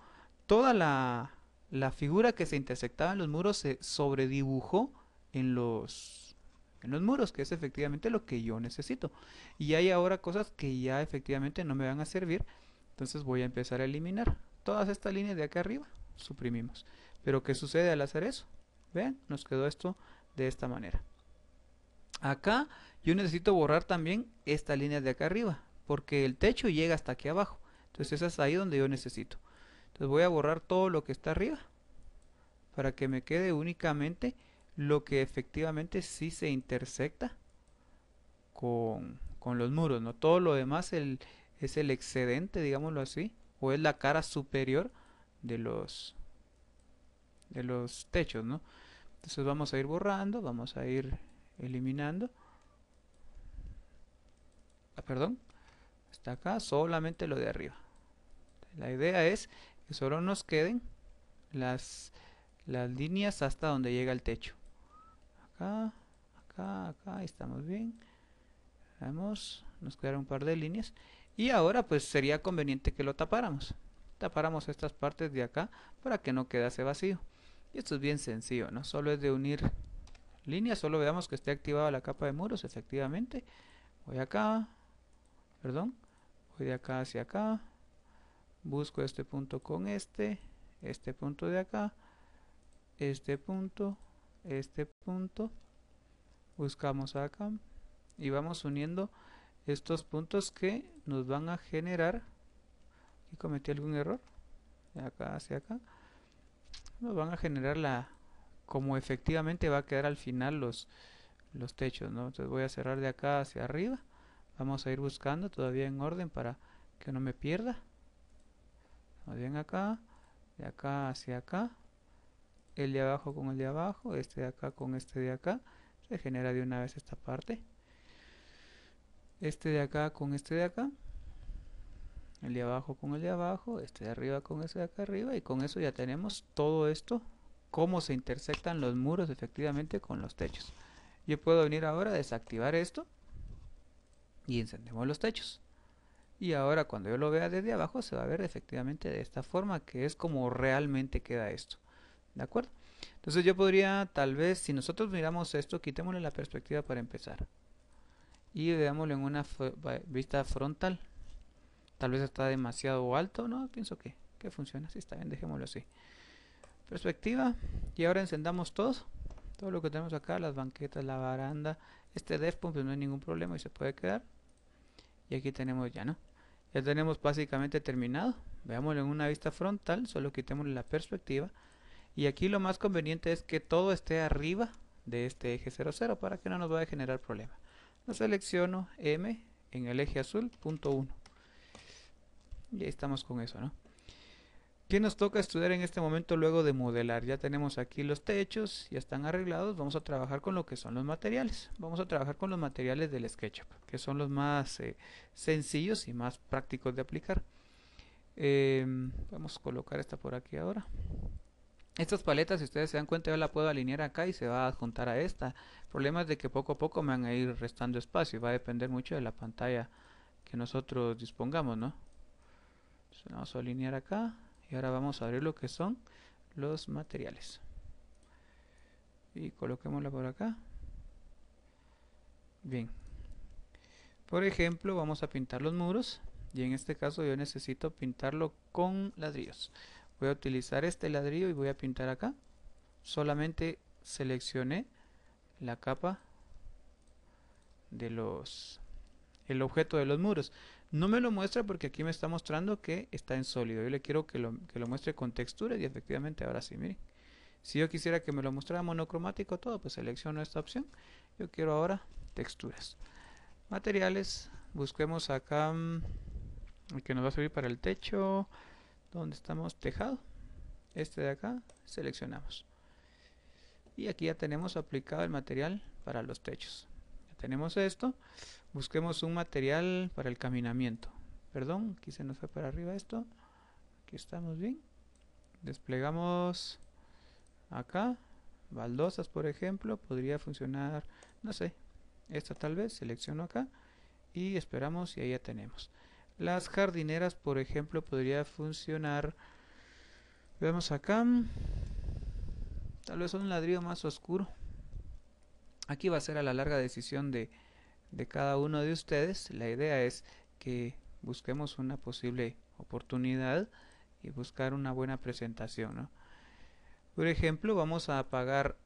Toda la figura que se intersectaba en los muros se sobredibujó en los muros, que es efectivamente lo que yo necesito. Y hay ahora cosas que ya efectivamente no me van a servir, entonces voy a empezar a eliminar todas estas líneas de acá arriba, suprimimos. Pero ¿qué sucede al hacer eso? Vean, nos quedó esto de esta manera. Acá yo necesito borrar también esta línea de acá arriba, porque el techo llega hasta aquí abajo. Entonces esa es ahí donde yo necesito. Entonces voy a borrar todo lo que está arriba, para que me quede únicamente lo que efectivamente sí se intersecta con los muros, ¿no? Todo lo demás es el excedente, digámoslo así, o es la cara superior de los techos, ¿no? Entonces vamos a ir borrando, vamos a ir eliminando. Perdón, está acá solamente lo de arriba. La idea es que solo nos queden las líneas hasta donde llega el techo. Acá, acá, estamos bien. Vemos, nos quedaron un par de líneas. Y ahora pues sería conveniente que lo tapáramos. Tapáramos estas partes de acá para que no quedase vacío. Y esto es bien sencillo, ¿no? Solo es de unir líneas, solo veamos que esté activada la capa de muros, efectivamente. Voy acá, perdón, voy de acá hacia acá. Busco este punto con este punto de acá, este punto, buscamos acá y vamos uniendo estos puntos que nos van a generar, y cometí algún error, de acá hacia acá, nos van a generar como efectivamente va a quedar al final los techos, ¿no? Entonces voy a cerrar de acá hacia arriba, vamos a ir buscando todavía en orden para que no me pierda. Vamos bien acá, de acá hacia acá, el de abajo con el de abajo, este de acá con este de acá, se genera de una vez esta parte, este de acá con este de acá, el de abajo con el de abajo, este de arriba con este de acá arriba, y con eso ya tenemos todo esto, cómo se intersectan los muros efectivamente con los techos. Yo puedo venir ahora a desactivar esto y encendemos los techos. Y ahora cuando yo lo vea desde abajo se va a ver efectivamente de esta forma, que es como realmente queda esto. ¿De acuerdo? Entonces yo podría, tal vez, si nosotros miramos esto, quitémosle la perspectiva para empezar. Y veámoslo en una vista frontal. Tal vez está demasiado alto, ¿no? Pienso que funciona. Sí, está bien, dejémoslo así. Perspectiva. Y ahora encendamos todo lo que tenemos acá, las banquetas, la baranda. Este def pues no hay ningún problema y se puede quedar. Y aquí tenemos ya, ¿no? Ya tenemos básicamente terminado. Veámoslo en una vista frontal, solo quitémosle la perspectiva. Y aquí lo más conveniente es que todo esté arriba de este eje 00 para que no nos vaya a generar problema. Lo selecciono M en el eje azul, punto 1. Y ahí estamos con eso, ¿no? ¿Qué nos toca estudiar en este momento luego de modelar? Ya tenemos aquí los techos, ya están arreglados. Vamos a trabajar con lo que son los materiales. Vamos a trabajar con los materiales del SketchUp, que son los más sencillos y más prácticos de aplicar. Vamos a colocar esta por aquí ahora. Estas paletas, si ustedes se dan cuenta, yo la puedo alinear acá y se va a adjuntar a esta. El problema es de que poco a poco me van a ir restando espacio. Va a depender mucho de la pantalla que nosotros dispongamos, ¿no? Entonces vamos a alinear acá Y ahora vamos a abrir lo que son los materiales. Y coloquémosla por acá. Bien. Por ejemplo, vamos a pintar los muros. Y en este caso yo necesito pintarlo con ladrillos. Voy a utilizar este ladrillo y voy a pintar acá. Solamente seleccioné la capa de el objeto de los muros. No me lo muestra porque aquí me está mostrando que está en sólido. Yo le quiero que lo muestre con texturas y efectivamente ahora sí, miren. Si yo quisiera que me lo mostrara monocromático todo, pues selecciono esta opción. Yo quiero ahora texturas. Materiales, busquemos acá el que nos va a servir para el techo. ¿Dónde estamos? Tejado. Este de acá, seleccionamos. Y aquí ya tenemos aplicado el material para los techos. Ya tenemos esto. Busquemos un material para el caminamiento. Perdón, aquí se nos fue para arriba esto. Aquí estamos bien. Desplegamos acá. Baldosas, por ejemplo. Podría funcionar, no sé, esta tal vez. Selecciono acá. Y esperamos y ahí ya tenemos. Las jardineras, por ejemplo, podría funcionar. Vemos acá. Tal vez un ladrillo más oscuro. Aquí va a ser a la larga decisión de cada uno de ustedes. La idea es que busquemos una posible oportunidad y buscar una buena presentación, ¿no? Por ejemplo, vamos a apagar,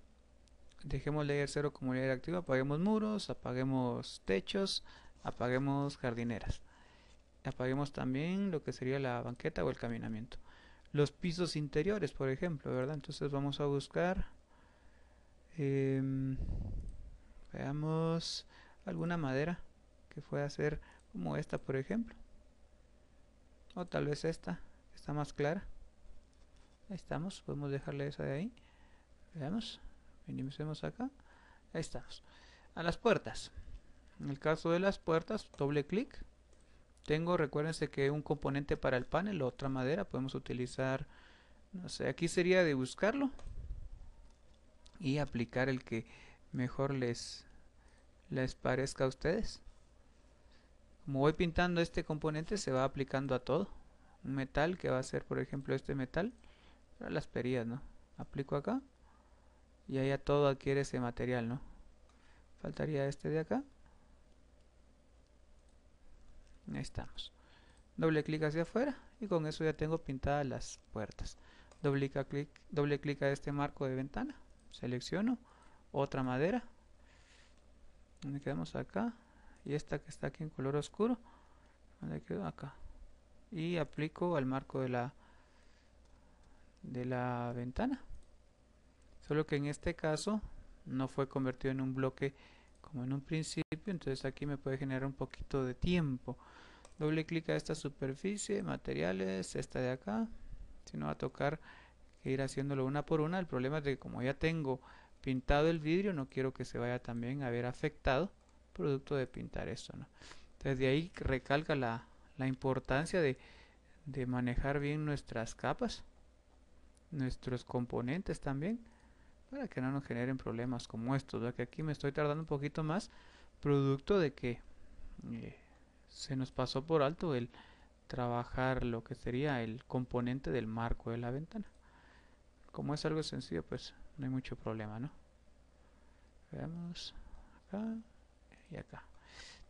dejemos layer 0 como layer activo, apaguemos muros, apaguemos techos, apaguemos jardineras. Apaguemos también lo que sería la banqueta o el caminamiento. Los pisos interiores, por ejemplo, ¿verdad? Entonces vamos a buscar, veamos alguna madera que pueda ser como esta, por ejemplo, o tal vez esta, que está más clara. Ahí estamos, podemos dejarle esa de ahí. Veamos, minimicemos acá. Ahí estamos. A las puertas. En el caso de las puertas, doble clic. Tengo, recuérdense que un componente para el panel, otra madera, podemos utilizar, no sé, aquí sería de buscarlo y aplicar el que mejor les parezca a ustedes. Como voy pintando este componente, se va aplicando a todo. Un metal que va a ser, por ejemplo, este metal para las perillas, ¿no? Aplico acá y ahí a todo adquiere ese material, ¿no? Faltaría este de acá. Ahí estamos. Doble clic hacia afuera y con eso ya tengo pintadas las puertas. Doble clic a este marco de ventana. Selecciono otra madera. Donde quedamos acá. Y esta que está aquí en color oscuro. ¿Dónde quedó? Acá. Y aplico al marco de la ventana. Solo que en este caso no fue convertido en un bloque como en un principio. Entonces aquí me puede generar un poquito de tiempo. Doble clic a esta superficie, materiales, esta de acá. Si no va a tocar que ir haciéndolo una por una. El problema es de que como ya tengo pintado el vidrio, no quiero que se vaya también a ver afectado producto de pintar esto, ¿no? Entonces de ahí recalca la importancia de manejar bien nuestras capas, nuestros componentes también, para que no nos generen problemas como estos, ¿verdad? Que aquí me estoy tardando un poquito más, producto de que se nos pasó por alto el trabajar lo que sería el componente del marco de la ventana. Como es algo sencillo, pues no hay mucho problema, ¿no? Veamos acá y acá.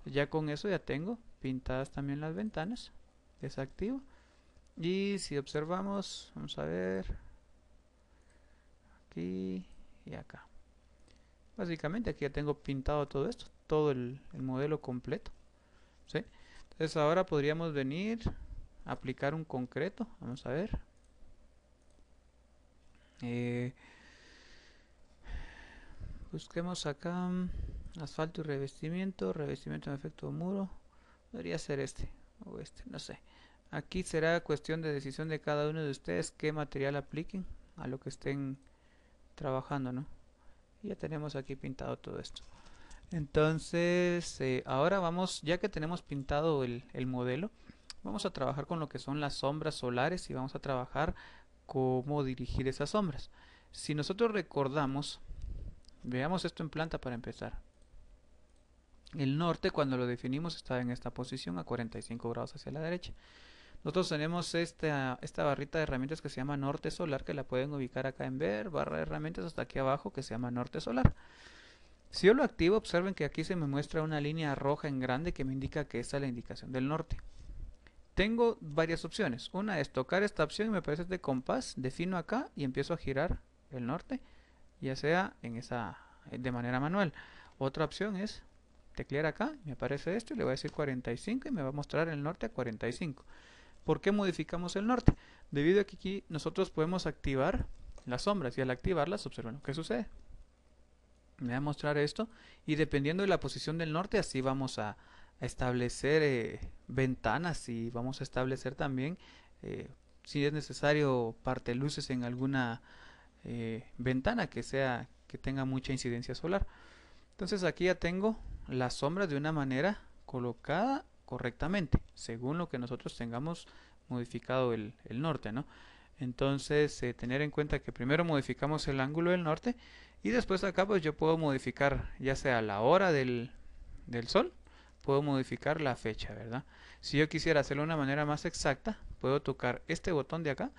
Ya con eso ya tengo pintadas también las ventanas. Desactivo. Y si observamos, vamos a ver aquí y acá. Básicamente aquí ya tengo pintado todo esto, todo el modelo completo, ¿sí? Entonces ahora podríamos venir a aplicar un concreto. Vamos a ver. Busquemos acá asfalto y revestimiento en efecto muro. Debería ser este o este, no sé. Aquí será cuestión de decisión de cada uno de ustedes qué material apliquen a lo que estén trabajando, ¿no? Y ya tenemos aquí pintado todo esto. Entonces, ahora vamos, ya que tenemos pintado el modelo, vamos a trabajar con lo que son las sombras solares y vamos a trabajar cómo dirigir esas sombras. Si nosotros recordamos, veamos esto en planta para empezar. El norte, cuando lo definimos, estaba en esta posición a 45 grados hacia la derecha. nosotros tenemos esta barrita de herramientas que se llama norte solar, que la pueden ubicar acá en ver, barra de herramientas hasta aquí abajo que se llama norte solar. Si yo lo activo, observen que aquí se me muestra una línea roja en grande que me indica que esta es la indicación del norte. Tengo varias opciones. Una es tocar esta opción y me parece de compás, defino acá y empiezo a girar el norte, ya sea de manera manual. Otra opción es teclear acá, me aparece esto y le voy a decir 45 y me va a mostrar el norte a 45. ¿Por qué modificamos el norte? Debido a que aquí nosotros podemos activar las sombras y al activarlas observen lo que sucede. Me va a mostrar esto y dependiendo de la posición del norte así vamos a establecer ventanas y vamos a establecer también si es necesario parteluces en alguna ventana que tenga mucha incidencia solar. Entonces aquí ya tengo las sombras de una manera colocada correctamente según lo que nosotros tengamos modificado el norte, ¿no? Entonces tener en cuenta que primero modificamos el ángulo del norte y después acá pues yo puedo modificar ya sea la hora del sol, puedo modificar la fecha, ¿verdad? Si yo quisiera hacerlo de una manera más exacta, puedo tocar este botón de acá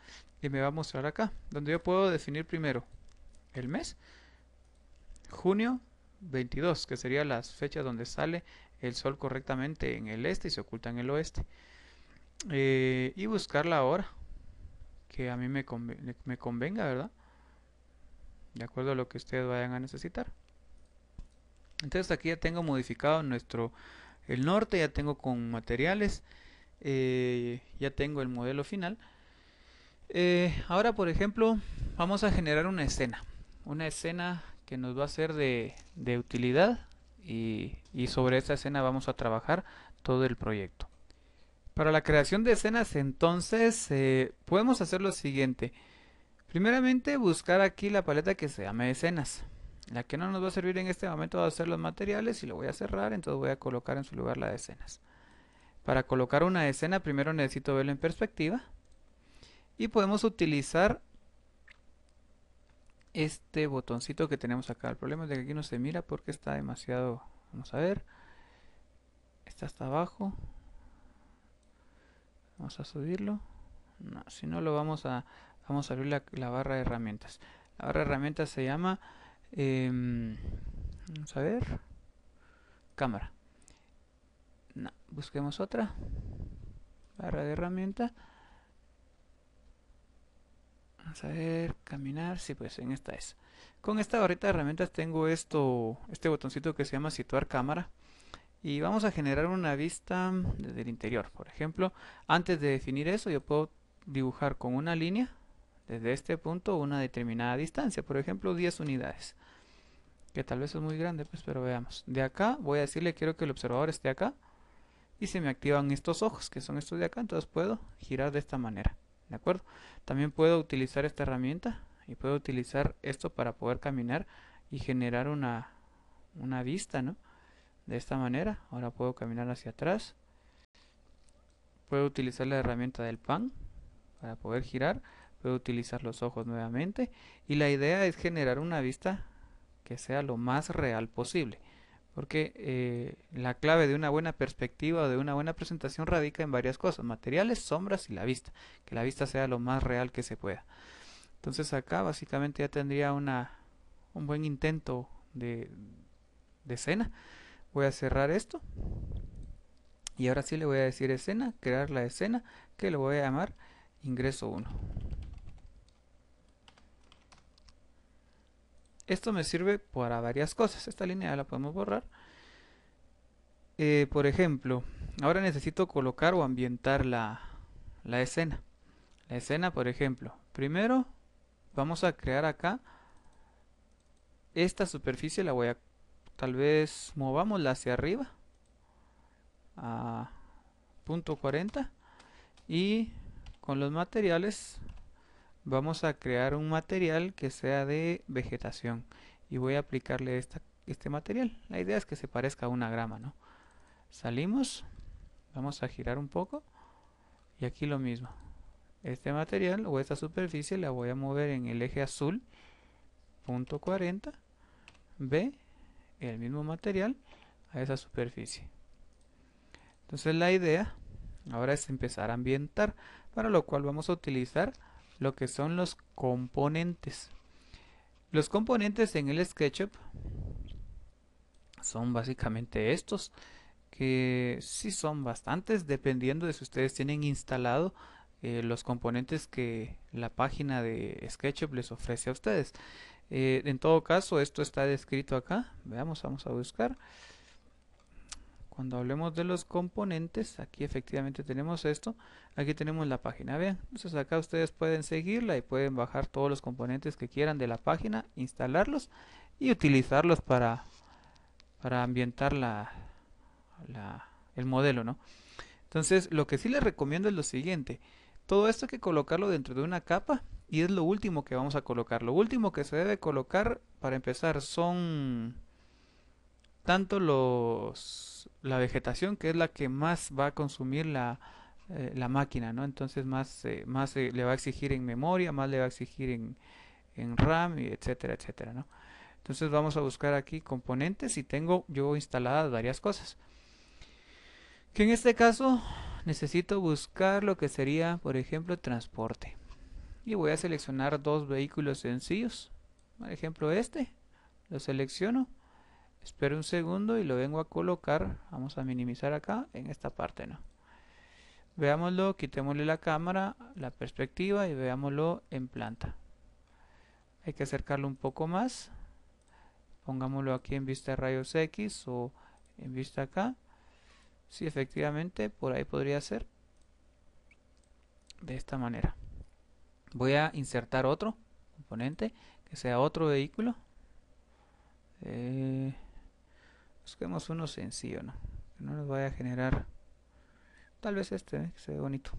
y me va a mostrar acá, donde yo puedo definir primero el mes, junio 22, que serían las fechas donde sale el sol correctamente en el este y se oculta en el oeste. Y buscar la hora que a mí me convenga, ¿verdad? De acuerdo a lo que ustedes vayan a necesitar. Entonces aquí ya tengo modificado el norte, ya tengo con materiales, ya tengo el modelo final. Ahora, por ejemplo, vamos a generar una escena que nos va a ser de utilidad y sobre esta escena vamos a trabajar todo el proyecto. Para la creación de escenas, entonces, podemos hacer lo siguiente. Primeramente, buscar aquí la paleta que se llama escenas. La que no nos va a servir en este momento va a ser los materiales y lo voy a cerrar, entonces voy a colocar en su lugar la de escenas. Para colocar una escena, primero necesito verlo en perspectiva. Y podemos utilizar este botoncito que tenemos acá. El problema es de que aquí no se mira porque está demasiado... Vamos a ver. Está hasta abajo. Vamos a subirlo. No, si no lo vamos a abrir la barra de herramientas. La barra de herramientas se llama vamos a ver, cámara. No, busquemos otra barra de herramienta. Vamos a ver, caminar. Sí, pues en esta es. Con esta barrita de herramientas tengo este botoncito que se llama situar cámara. Y vamos a generar una vista desde el interior. Por ejemplo, antes de definir eso, yo puedo dibujar con una línea desde este punto una determinada distancia. Por ejemplo, 10 unidades. Que tal vez es muy grande, pues, pero veamos. De acá voy a decirle quiero que el observador esté acá. Y se me activan estos ojos, que son estos de acá. Entonces puedo girar de esta manera. ¿De acuerdo? También puedo utilizar esta herramienta. Y puedo utilizar esto para poder caminar y generar una vista, ¿no? De esta manera. Ahora puedo caminar hacia atrás. Puedo utilizar la herramienta del pan para poder girar. Puedo utilizar los ojos nuevamente. Y la idea es generar una vista que sea lo más real posible. Porque la clave de una buena perspectiva o de una buena presentación radica en varias cosas. Materiales, sombras y la vista. Que la vista sea lo más real que se pueda. Entonces acá básicamente ya tendría un buen intento de escena. Voy a cerrar esto. Y ahora sí le voy a decir escena, crear la escena, que le voy a llamar ingreso 1. Esto me sirve para varias cosas. Esta línea ya la podemos borrar. Por ejemplo, ahora necesito colocar o ambientar la escena. La escena, por ejemplo, primero vamos a crear acá esta superficie, la voy a tal vez movámosla hacia arriba a punto 40 y con los materiales vamos a crear un material que sea de vegetación y voy a aplicarle este material. La idea es que se parezca a una grama, ¿no? Salimos, vamos a girar un poco y aquí lo mismo. Este material o esta superficie la voy a mover en el eje azul, punto 40, ve el mismo material a esa superficie. Entonces la idea Ahora es empezar a ambientar, para lo cual vamos a utilizar lo que son los componentes. Los componentes en el SketchUp son básicamente estos, que sí son bastantes, dependiendo de si ustedes tienen instalado los componentes que la página de SketchUp les ofrece a ustedes. En todo caso, esto está descrito acá. Veamos, vamos a buscar. Cuando hablemos de los componentes, aquí efectivamente tenemos esto. Aquí tenemos la página, vean. Entonces acá ustedes pueden seguirla y pueden bajar todos los componentes que quieran de la página, instalarlos y utilizarlos para ambientar el modelo, ¿no? Entonces, lo que sí les recomiendo es lo siguiente. Todo esto hay que colocarlo dentro de una capa y es lo último que vamos a colocar. Lo último que se debe colocar para empezar son tanto la vegetación, que es la que más va a consumir la máquina, ¿no? Entonces más le va a exigir en memoria, más le va a exigir en RAM, y etcétera, etcétera, ¿no? Entonces vamos a buscar aquí componentes y tengo yo instaladas varias cosas. Que en este caso necesito buscar lo que sería, por ejemplo, transporte. Y voy a seleccionar dos vehículos sencillos. Por ejemplo, este. Lo selecciono. Espero un segundo y lo vengo a colocar. Vamos a minimizar acá en esta parte, ¿no? Veámoslo, quitémosle la cámara, la perspectiva y veámoslo en planta. Hay que acercarlo un poco más. Pongámoslo aquí en vista de rayos X o en vista acá. Sí, efectivamente, por ahí podría ser. De esta manera. Voy a insertar otro componente que sea otro vehículo. Busquemos uno sencillo, ¿no? Que no nos vaya a generar. Tal vez este, que se ve bonito.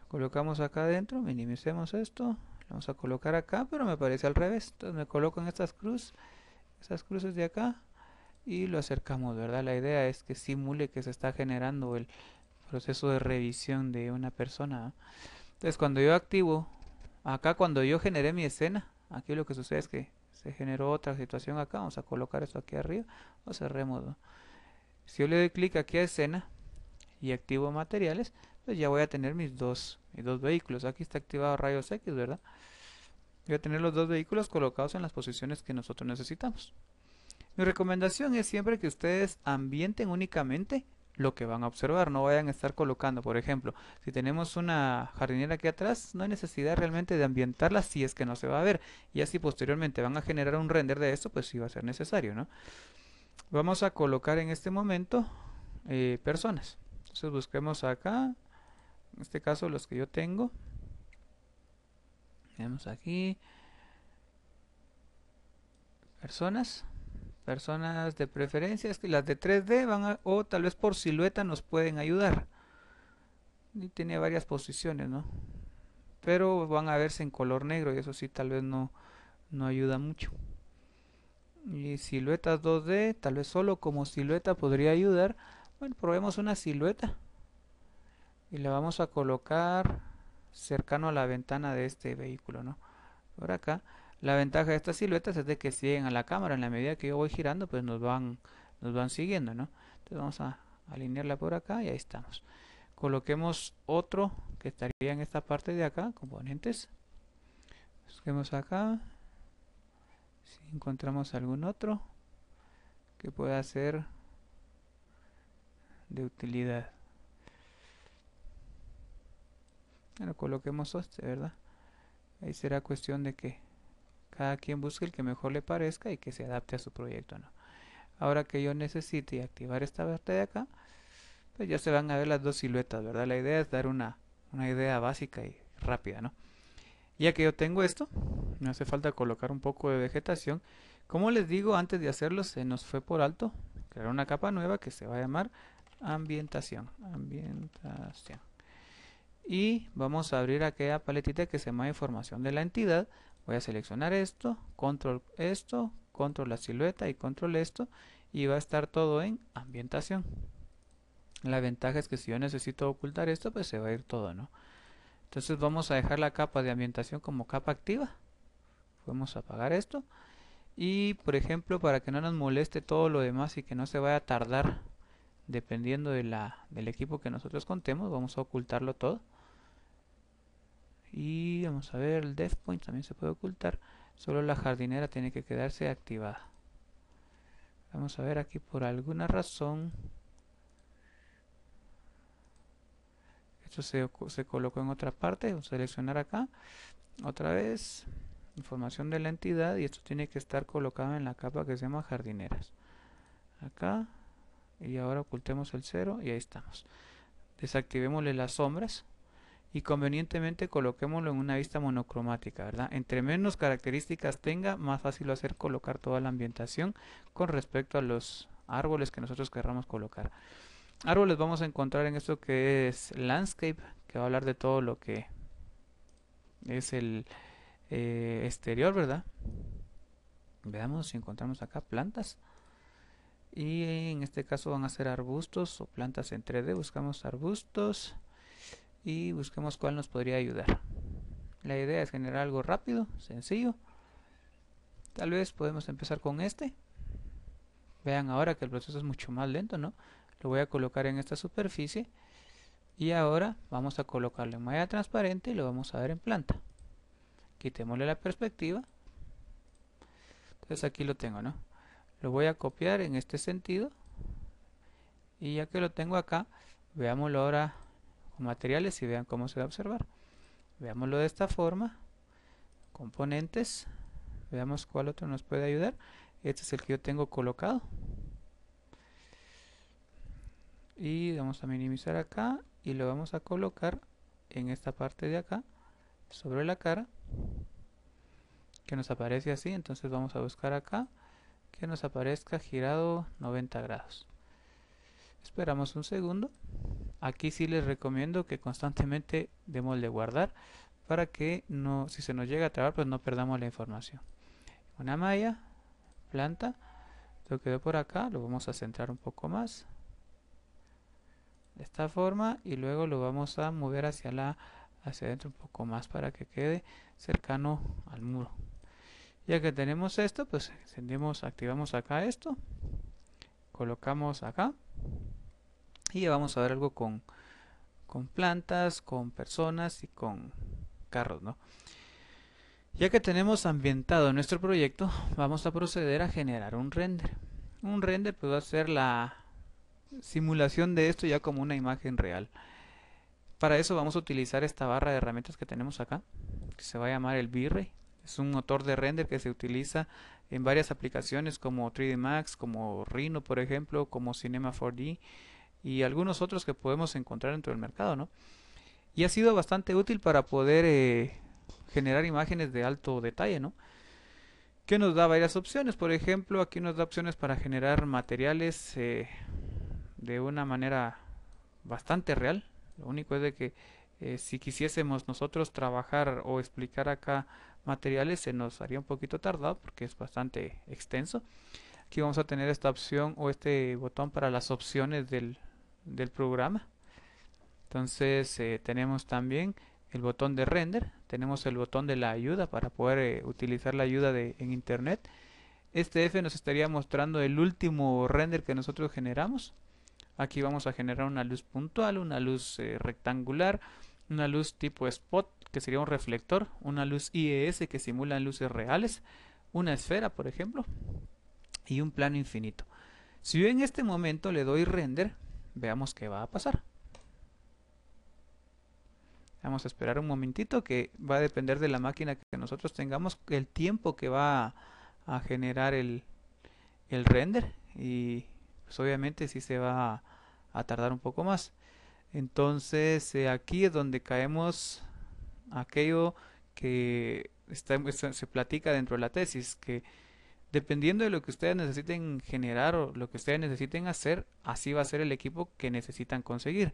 Lo colocamos acá adentro, minimicemos esto. Lo vamos a colocar acá, pero me parece al revés. Entonces me coloco en estas cruces de acá y lo acercamos, ¿verdad? La idea es que simule que se está generando el proceso de revisión de una persona, ¿no? Entonces cuando yo activo, acá cuando yo generé mi escena, aquí lo que sucede es que se generó otra situación acá. Vamos a colocar esto aquí arriba o cerremos, ¿no? Si yo le doy clic aquí a escena y activo materiales, pues ya voy a tener mis dos vehículos. Aquí está activado rayos X, ¿verdad? Voy a tener los dos vehículos colocados en las posiciones que nosotros necesitamos. Mi recomendación es siempre que ustedes ambienten únicamente lo que van a observar, no vayan a estar colocando, por ejemplo, si tenemos una jardinera aquí atrás, no hay necesidad realmente de ambientarla si es que no se va a ver, y así posteriormente van a generar un render de esto, pues sí va a ser necesario, ¿no? Vamos a colocar en este momento personas. Entonces busquemos acá, en este caso los que yo tengo. Tenemos aquí personas. Personas de preferencia, es que las de 3D o tal vez por silueta nos pueden ayudar. Y tiene varias posiciones, ¿no? Pero van a verse en color negro y eso sí tal vez no ayuda mucho. Y siluetas 2D, tal vez solo como silueta podría ayudar. Bueno, probemos una silueta y la vamos a colocar cercano a la ventana de este vehículo, ¿no? Por acá. La ventaja de estas siluetas es de que siguen a la cámara. En la medida que yo voy girando, pues nos van siguiendo, ¿no? Entonces vamos a alinearla por acá y ahí estamos. Coloquemos otro que estaría en esta parte de acá, componentes. Busquemos acá. Si encontramos algún otro que pueda ser de utilidad. Bueno, coloquemos este, ¿verdad? Ahí será cuestión de que cada quien busque el que mejor le parezca y que se adapte a su proyecto, ¿no? Ahora que yo necesite activar esta parte de acá, pues ya se van a ver las dos siluetas, ¿verdad? La idea es dar una idea básica y rápida, ¿no? Ya que yo tengo esto, me hace falta colocar un poco de vegetación. Como les digo, antes de hacerlo se nos fue por alto crear una capa nueva que se va a llamar ambientación. Ambientación. Y vamos a abrir aquella paletita que se llama información de la entidad. Voy a seleccionar esto, control la silueta y control esto, y va a estar todo en ambientación. La ventaja es que si yo necesito ocultar esto, pues se va a ir todo, ¿no? Entonces vamos a dejar la capa de ambientación como capa activa. Podemos apagar esto. Y por ejemplo, para que no nos moleste todo lo demás y que no se vaya a tardar dependiendo del equipo que nosotros contemos, vamos a ocultarlo todo. Y vamos a ver, el depth point también se puede ocultar, solo la jardinera tiene que quedarse activada. Vamos a ver aquí por alguna razón esto se colocó en otra parte. Vamos a seleccionar acá otra vez información de la entidad y esto tiene que estar colocado en la capa que se llama jardineras. Acá, y ahora ocultemos el 0 y ahí estamos. Desactivémosle las sombras y convenientemente coloquémoslo en una vista monocromática, ¿verdad? Entre menos características tenga, más fácil va a ser colocar toda la ambientación con respecto a los árboles que nosotros querramos colocar. Árboles vamos a encontrar en esto que es Landscape, que va a hablar de todo lo que es el exterior, ¿verdad? Veamos si encontramos acá plantas. Y en este caso van a ser arbustos o plantas en 3D. Buscamos arbustos y busquemos cuál nos podría ayudar. La idea es generar algo rápido, sencillo. Tal vez podemos empezar con este. Vean ahora que el proceso es mucho más lento, ¿no? Lo voy a colocar en esta superficie y ahora vamos a colocarlo en malla transparente y lo vamos a ver en planta. Quitémosle la perspectiva. Entonces aquí lo tengo, ¿no? Lo voy a copiar en este sentido y ya que lo tengo acá, veámoslo ahora con materiales y vean cómo se va a observar. Veámoslo de esta forma. Componentes. Veamos cuál otro nos puede ayudar. Este es el que yo tengo colocado. Y vamos a minimizar acá y lo vamos a colocar en esta parte de acá sobre la cara que nos aparece así. Entonces vamos a buscar acá que nos aparezca girado 90 grados. Esperamos un segundo. Aquí sí les recomiendo que constantemente demos de guardar para que no, si se nos llega a trabar, pues no perdamos la información. Una malla, planta, lo quedó por acá, lo vamos a centrar un poco más de esta forma y luego lo vamos a mover hacia adentro un poco más para que quede cercano al muro. Ya que tenemos esto, pues activamos acá esto, colocamos acá y ya vamos a ver algo con plantas, con personas y con carros, ¿no? Ya que tenemos ambientado nuestro proyecto, vamos a proceder a generar un render. Un render pues va a ser la simulación de esto ya como una imagen real. Para eso vamos a utilizar esta barra de herramientas que tenemos acá, que se va a llamar el V-Ray. Es un motor de render que se utiliza en varias aplicaciones como 3D Max, como Rhino por ejemplo, como Cinema 4D y algunos otros que podemos encontrar dentro del mercado, ¿no? Y ha sido bastante útil para poder generar imágenes de alto detalle, ¿no? Que nos da varias opciones. Por ejemplo, aquí nos da opciones para generar materiales de una manera bastante real. Lo único es de que si quisiésemos nosotros trabajar o explicar acá materiales se nos haría un poquito tardado porque es bastante extenso. Aquí vamos a tener esta opción o este botón para las opciones del programa. Entonces tenemos también el botón de render, tenemos el botón de la ayuda para poder utilizar la ayuda en internet. Este F nos estaría mostrando el último render que nosotros generamos. Aquí vamos a generar una luz puntual, una luz rectangular, una luz tipo spot que sería un reflector, una luz IES que simula luces reales, una esfera por ejemplo y un plano infinito. Si yo en este momento le doy render, veamos qué va a pasar. Vamos a esperar un momentito que va a depender de la máquina que nosotros tengamos, el tiempo que va a generar el render y pues obviamente sí se va a tardar un poco más. Entonces aquí es donde caemos aquello que se platica dentro de la tesis, que dependiendo de lo que ustedes necesiten generar o lo que ustedes necesiten hacer, así va a ser el equipo que necesitan conseguir.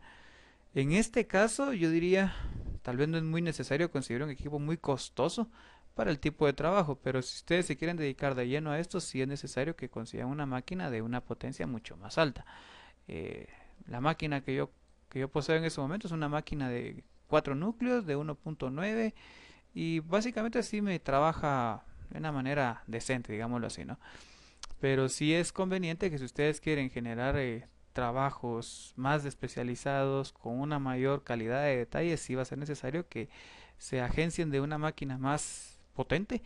En este caso yo diría, tal vez no es muy necesario conseguir un equipo muy costoso para el tipo de trabajo, pero si ustedes se quieren dedicar de lleno a esto, sí es necesario que consigan una máquina de una potencia mucho más alta. Eh, la máquina que yo poseo en este momento es una máquina de 4 núcleos, de 1.9 y básicamente así me trabaja de una manera decente, digámoslo así, ¿no? Pero sí es conveniente que si ustedes quieren generar trabajos más especializados con una mayor calidad de detalle, sí va a ser necesario que se agencien de una máquina más potente,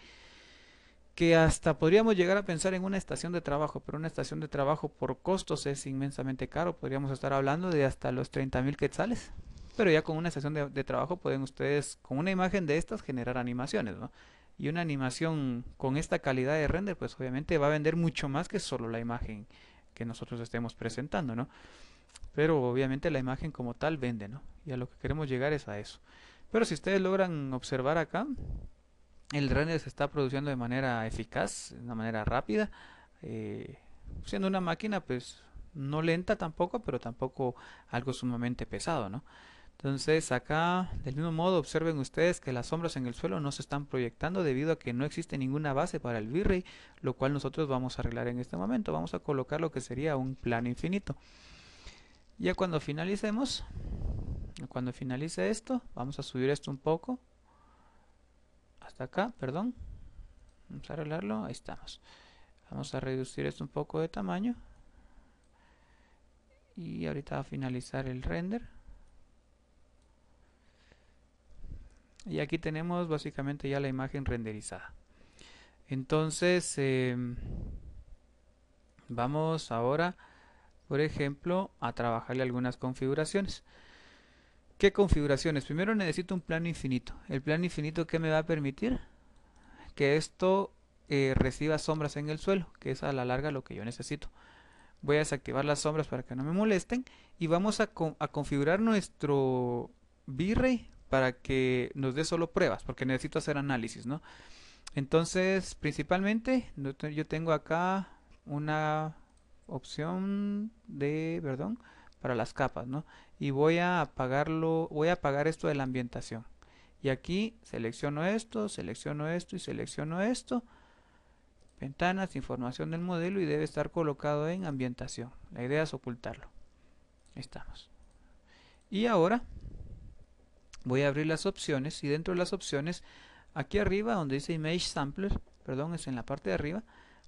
que hasta podríamos llegar a pensar en una estación de trabajo, pero una estación de trabajo por costos es inmensamente caro. Podríamos estar hablando de hasta los 30.000 quetzales. Pero ya con una estación de trabajo pueden ustedes, con una imagen de estas, generar animaciones, ¿no? Y una animación con esta calidad de render, pues obviamente va a vender mucho más que solo la imagen que nosotros estemos presentando, ¿no? Pero obviamente la imagen como tal vende, ¿no? Y a lo que queremos llegar es a eso. Pero si ustedes logran observar acá, el render se está produciendo de manera eficaz, de una manera rápida, eh, siendo una máquina pues no lenta tampoco, pero tampoco algo sumamente pesado, ¿no? Entonces acá del mismo modo observen ustedes que las sombras en el suelo no se están proyectando debido a que no existe ninguna base para el V-Ray, lo cual nosotros vamos a arreglar en este momento. Vamos a colocar lo que sería un plano infinito. Ya cuando finalicemos, cuando finalice esto, vamos a subir esto un poco hasta acá, perdón. Vamos a arreglarlo, ahí estamos. Vamos a reducir esto un poco de tamaño. Y ahorita va a finalizar el render. Y aquí tenemos básicamente ya la imagen renderizada. Entonces, vamos ahora, por ejemplo, a trabajarle algunas configuraciones. ¿Qué configuraciones? Primero necesito un plano infinito. El plano infinito, ¿qué me va a permitir? Que esto reciba sombras en el suelo, que es a la larga lo que yo necesito. Voy a desactivar las sombras para que no me molesten y vamos a configurar nuestro V-Ray para que nos dé solo pruebas, porque necesito hacer análisis, ¿no? Entonces, principalmente, yo tengo acá una opción de, perdón, para las capas, ¿no? Y voy a apagarlo, voy a apagar esto de la ambientación. Y aquí selecciono esto y selecciono esto. Ventanas, información del modelo y debe estar colocado en ambientación. La idea es ocultarlo. Ahí estamos. Y ahora voy a abrir las opciones y dentro de las opciones, aquí arriba donde dice Image Sampler, perdón, es en la parte de arriba,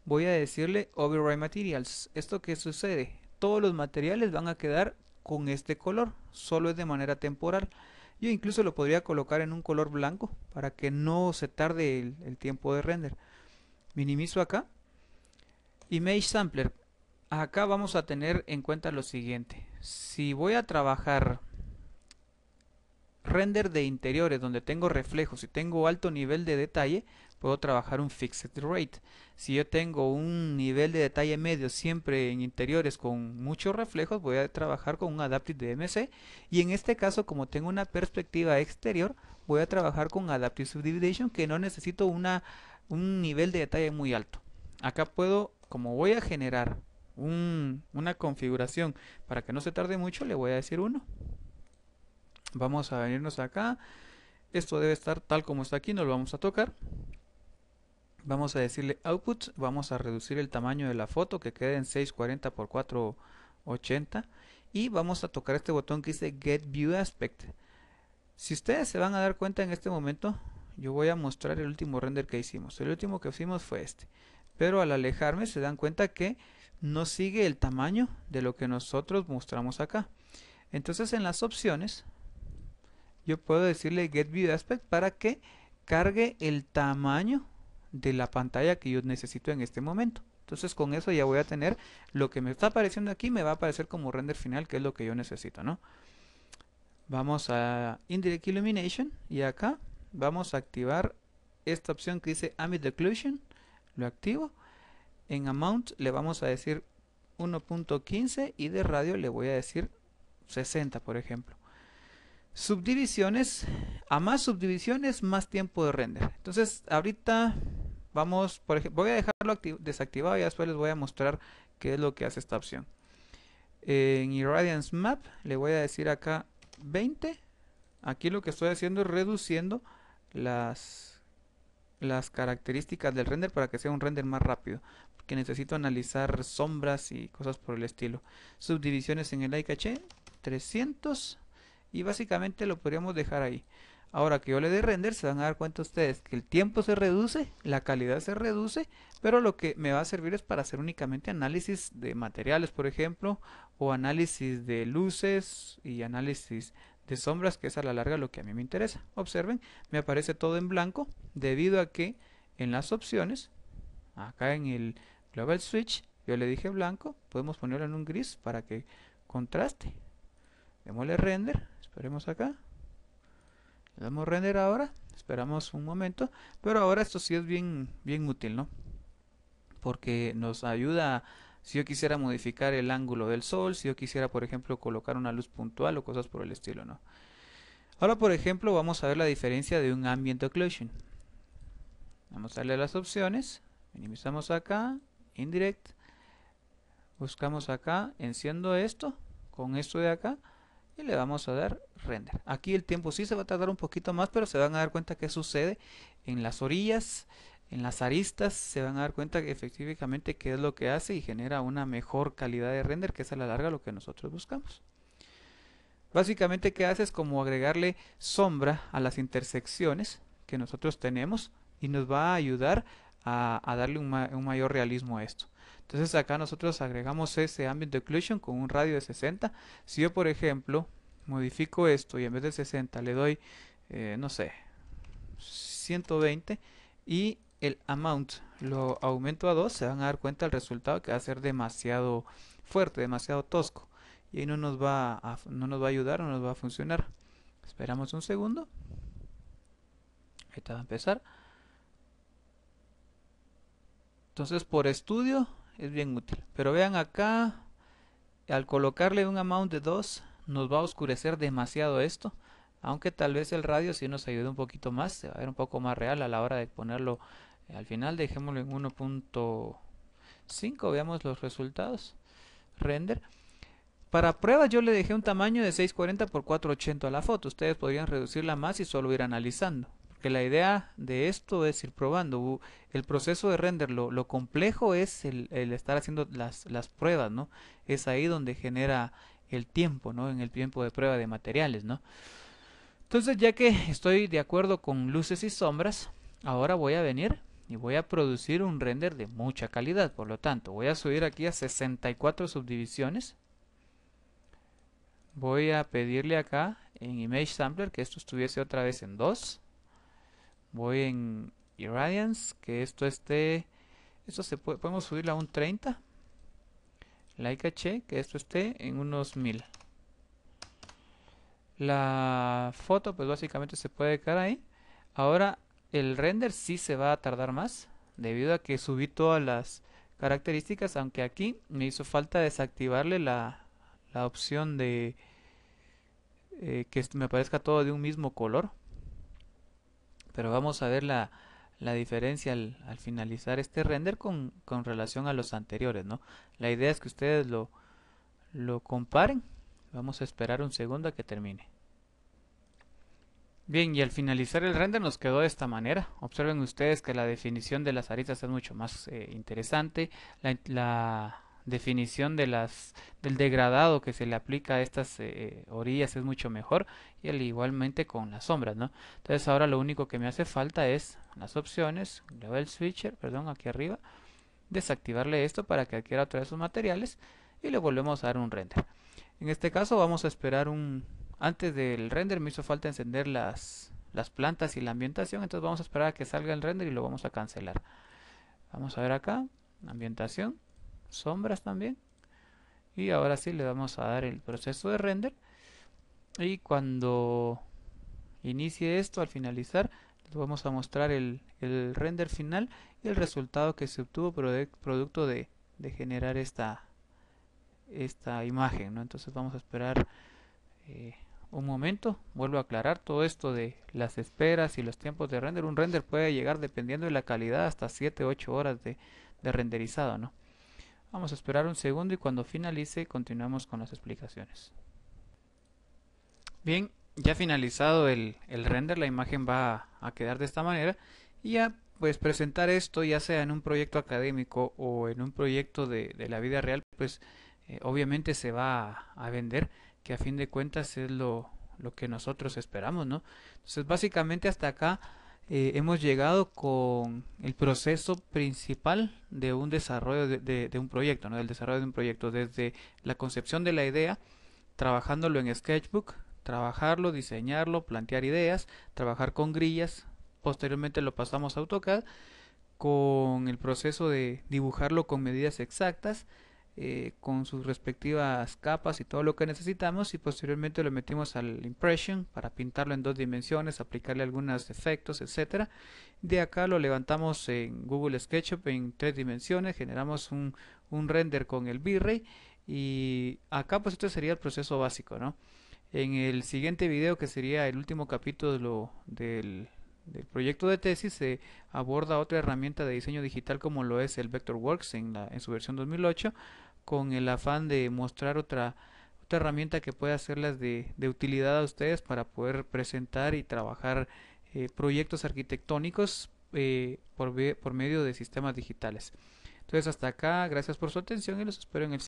voy a decirle Override Materials. ¿Esto qué sucede? Todos los materiales van a quedar con este color, solo es de manera temporal. Yo incluso lo podría colocar en un color blanco para que no se tarde el tiempo de render. Minimizo acá. Image Sampler. Acá vamos a tener en cuenta lo siguiente. Si voy a trabajar render de interiores donde tengo reflejos y tengo alto nivel de detalle, puedo trabajar un Fixed Rate. Si yo tengo un nivel de detalle medio siempre en interiores con muchos reflejos, voy a trabajar con un Adaptive DMC. Y en este caso, como tengo una perspectiva exterior, voy a trabajar con Adaptive Subdivision, que no necesito un nivel de detalle muy alto. Acá puedo, como voy a generar una configuración para que no se tarde mucho, le voy a decir 1. Vamos a venirnos acá. Esto debe estar tal como está aquí, no lo vamos a tocar. Vamos a decirle Output. Vamos a reducir el tamaño de la foto que quede en 640 x 480. Y vamos a tocar este botón que dice Get View Aspect. Si ustedes se van a dar cuenta en este momento, yo voy a mostrar el último render que hicimos. El último que hicimos fue este. Pero al alejarme se dan cuenta que no sigue el tamaño de lo que nosotros mostramos acá. Entonces en las opciones yo puedo decirle Get View Aspect para que cargue el tamaño de la pantalla que yo necesito en este momento. Entonces con eso ya voy a tener lo que me está apareciendo aquí, me va a aparecer como render final, que es lo que yo necesito, ¿no? Vamos a Indirect Illumination y acá vamos a activar esta opción que dice Ambient Occlusion. Lo activo. En Amount le vamos a decir 1.15 y de radio le voy a decir 60, por ejemplo. Subdivisiones, a más subdivisiones, más tiempo de render. Entonces, ahorita vamos, por ejemplo, voy a dejarlo desactivado y después les voy a mostrar qué es lo que hace esta opción. En Irradiance Map le voy a decir acá 20. Aquí lo que estoy haciendo es reduciendo las características del render para que sea un render más rápido, porque necesito analizar sombras y cosas por el estilo. Subdivisiones en el eye caché 300 y básicamente lo podríamos dejar ahí. Ahora que yo le dé render, se van a dar cuenta ustedes que el tiempo se reduce, la calidad se reduce, pero lo que me va a servir es para hacer únicamente análisis de materiales, por ejemplo, o análisis de luces y análisis de sombras, que es a la larga lo que a mí me interesa. Observen, me aparece todo en blanco debido a que en las opciones, acá en el Global Switch, yo le dije blanco, podemos ponerlo en un gris para que contraste. Démosle render, esperemos acá. Le damos render ahora, esperamos un momento, pero ahora esto sí es bien útil, ¿no? Porque nos ayuda, si yo quisiera modificar el ángulo del sol, si yo quisiera, por ejemplo, colocar una luz puntual o cosas por el estilo, ¿no? Ahora, por ejemplo, vamos a ver la diferencia de un ambient occlusion. Vamos a darle a las opciones, minimizamos acá, indirect, buscamos acá, enciendo esto, con esto de acá, y le vamos a dar render. Aquí el tiempo sí se va a tardar un poquito más, pero se van a dar cuenta que sucede en las orillas, en las aristas, se van a dar cuenta que efectivamente qué es lo que hace y genera una mejor calidad de render, que es a la larga lo que nosotros buscamos. Básicamente qué hace es como agregarle sombra a las intersecciones que nosotros tenemos y nos va a ayudar a darle un mayor realismo a esto. Entonces acá nosotros agregamos ese ambient occlusion con un radio de 60. Si yo por ejemplo modifico esto y en vez de 60 le doy, no sé, 120 y el amount lo aumento a 2, se van a dar cuenta el resultado que va a ser demasiado fuerte, demasiado tosco. Y ahí no nos va a ayudar, no nos va a funcionar. Esperamos un segundo. Ahí está, va a empezar. Entonces por estudio es bien útil. Pero vean acá, al colocarle un amount de 2 nos va a oscurecer demasiado esto. Aunque tal vez el radio sí nos ayude un poquito más, se va a ver un poco más real a la hora de ponerlo al final. Dejémoslo en 1.5, veamos los resultados. Render. Para pruebas yo le dejé un tamaño de 640 por 480 a la foto. Ustedes podrían reducirla más y solo ir analizando. Porque la idea de esto es ir probando. El proceso de render, lo complejo es el estar haciendo las pruebas, ¿no? Es ahí donde genera el tiempo, ¿no? En el tiempo de prueba de materiales, ¿no? Entonces ya que estoy de acuerdo con luces y sombras, ahora voy a venir y voy a producir un render de mucha calidad. Por lo tanto, voy a subir aquí a 64 subdivisiones. Voy a pedirle acá en Image Sampler que esto estuviese otra vez en 2. Voy en Irradiance, que esto esté, podemos subirlo a un 30. Light Cache, que esto esté en unos 1000. La foto pues básicamente se puede quedar ahí. Ahora el render sí se va a tardar más, debido a que subí todas las características, aunque aquí me hizo falta desactivarle la opción de que me aparezca todo de un mismo color. Pero vamos a ver la diferencia al finalizar este render con relación a los anteriores, ¿no? La idea es que ustedes lo comparen. Vamos a esperar un segundo a que termine. Bien, y al finalizar el render nos quedó de esta manera. Observen ustedes que la definición de las aristas es mucho más interesante. La definición del degradado que se le aplica a estas orillas es mucho mejor. Y igualmente con las sombras, ¿no? Entonces ahora lo único que me hace falta es las opciones, Level Switcher, perdón, aquí arriba. Desactivarle esto para que adquiera otra vez sus materiales. Y le volvemos a dar un render. En este caso vamos a esperar antes del render me hizo falta encender las plantas y la ambientación, entonces vamos a esperar a que salga el render y lo vamos a cancelar. Vamos a ver acá, ambientación, sombras también. Y ahora sí le vamos a dar el proceso de render. Y cuando inicie esto, al finalizar, les vamos a mostrar el render final y el resultado que se obtuvo producto de generar esta imagen, ¿no? Entonces vamos a esperar un momento. Vuelvo a aclarar todo esto de las esperas y los tiempos de render. Un render puede llegar, dependiendo de la calidad, hasta 7-8 horas de renderizado, ¿no? Vamos a esperar un segundo y cuando finalice continuamos con las explicaciones. Bien, ya finalizado el render, la imagen va a quedar de esta manera. Y ya pues presentar esto, ya sea en un proyecto académico o en un proyecto de la vida real, pues obviamente se va a vender, que a fin de cuentas es lo lo que nosotros esperamos, ¿no? Entonces, básicamente hasta acá hemos llegado con el proceso principal de un desarrollo de un proyecto, ¿no? Del desarrollo de un proyecto, desde la concepción de la idea, trabajándolo en Sketchbook, trabajarlo, diseñarlo, plantear ideas, trabajar con grillas, posteriormente lo pasamos a AutoCAD con el proceso de dibujarlo con medidas exactas, con sus respectivas capas y todo lo que necesitamos, y posteriormente lo metimos al Impression para pintarlo en 2 dimensiones, aplicarle algunos efectos, etcétera. De acá lo levantamos en Google SketchUp en 3 dimensiones, generamos un render con el V-Ray, y acá pues este sería el proceso básico, ¿no? En el siguiente video, que sería el último capítulo del proyecto de tesis, se aborda otra herramienta de diseño digital como lo es el Vectorworks en su versión 2008, con el afán de mostrar otra herramienta que pueda hacerlas de utilidad a ustedes para poder presentar y trabajar proyectos arquitectónicos por medio de sistemas digitales. Entonces hasta acá, gracias por su atención y los espero en el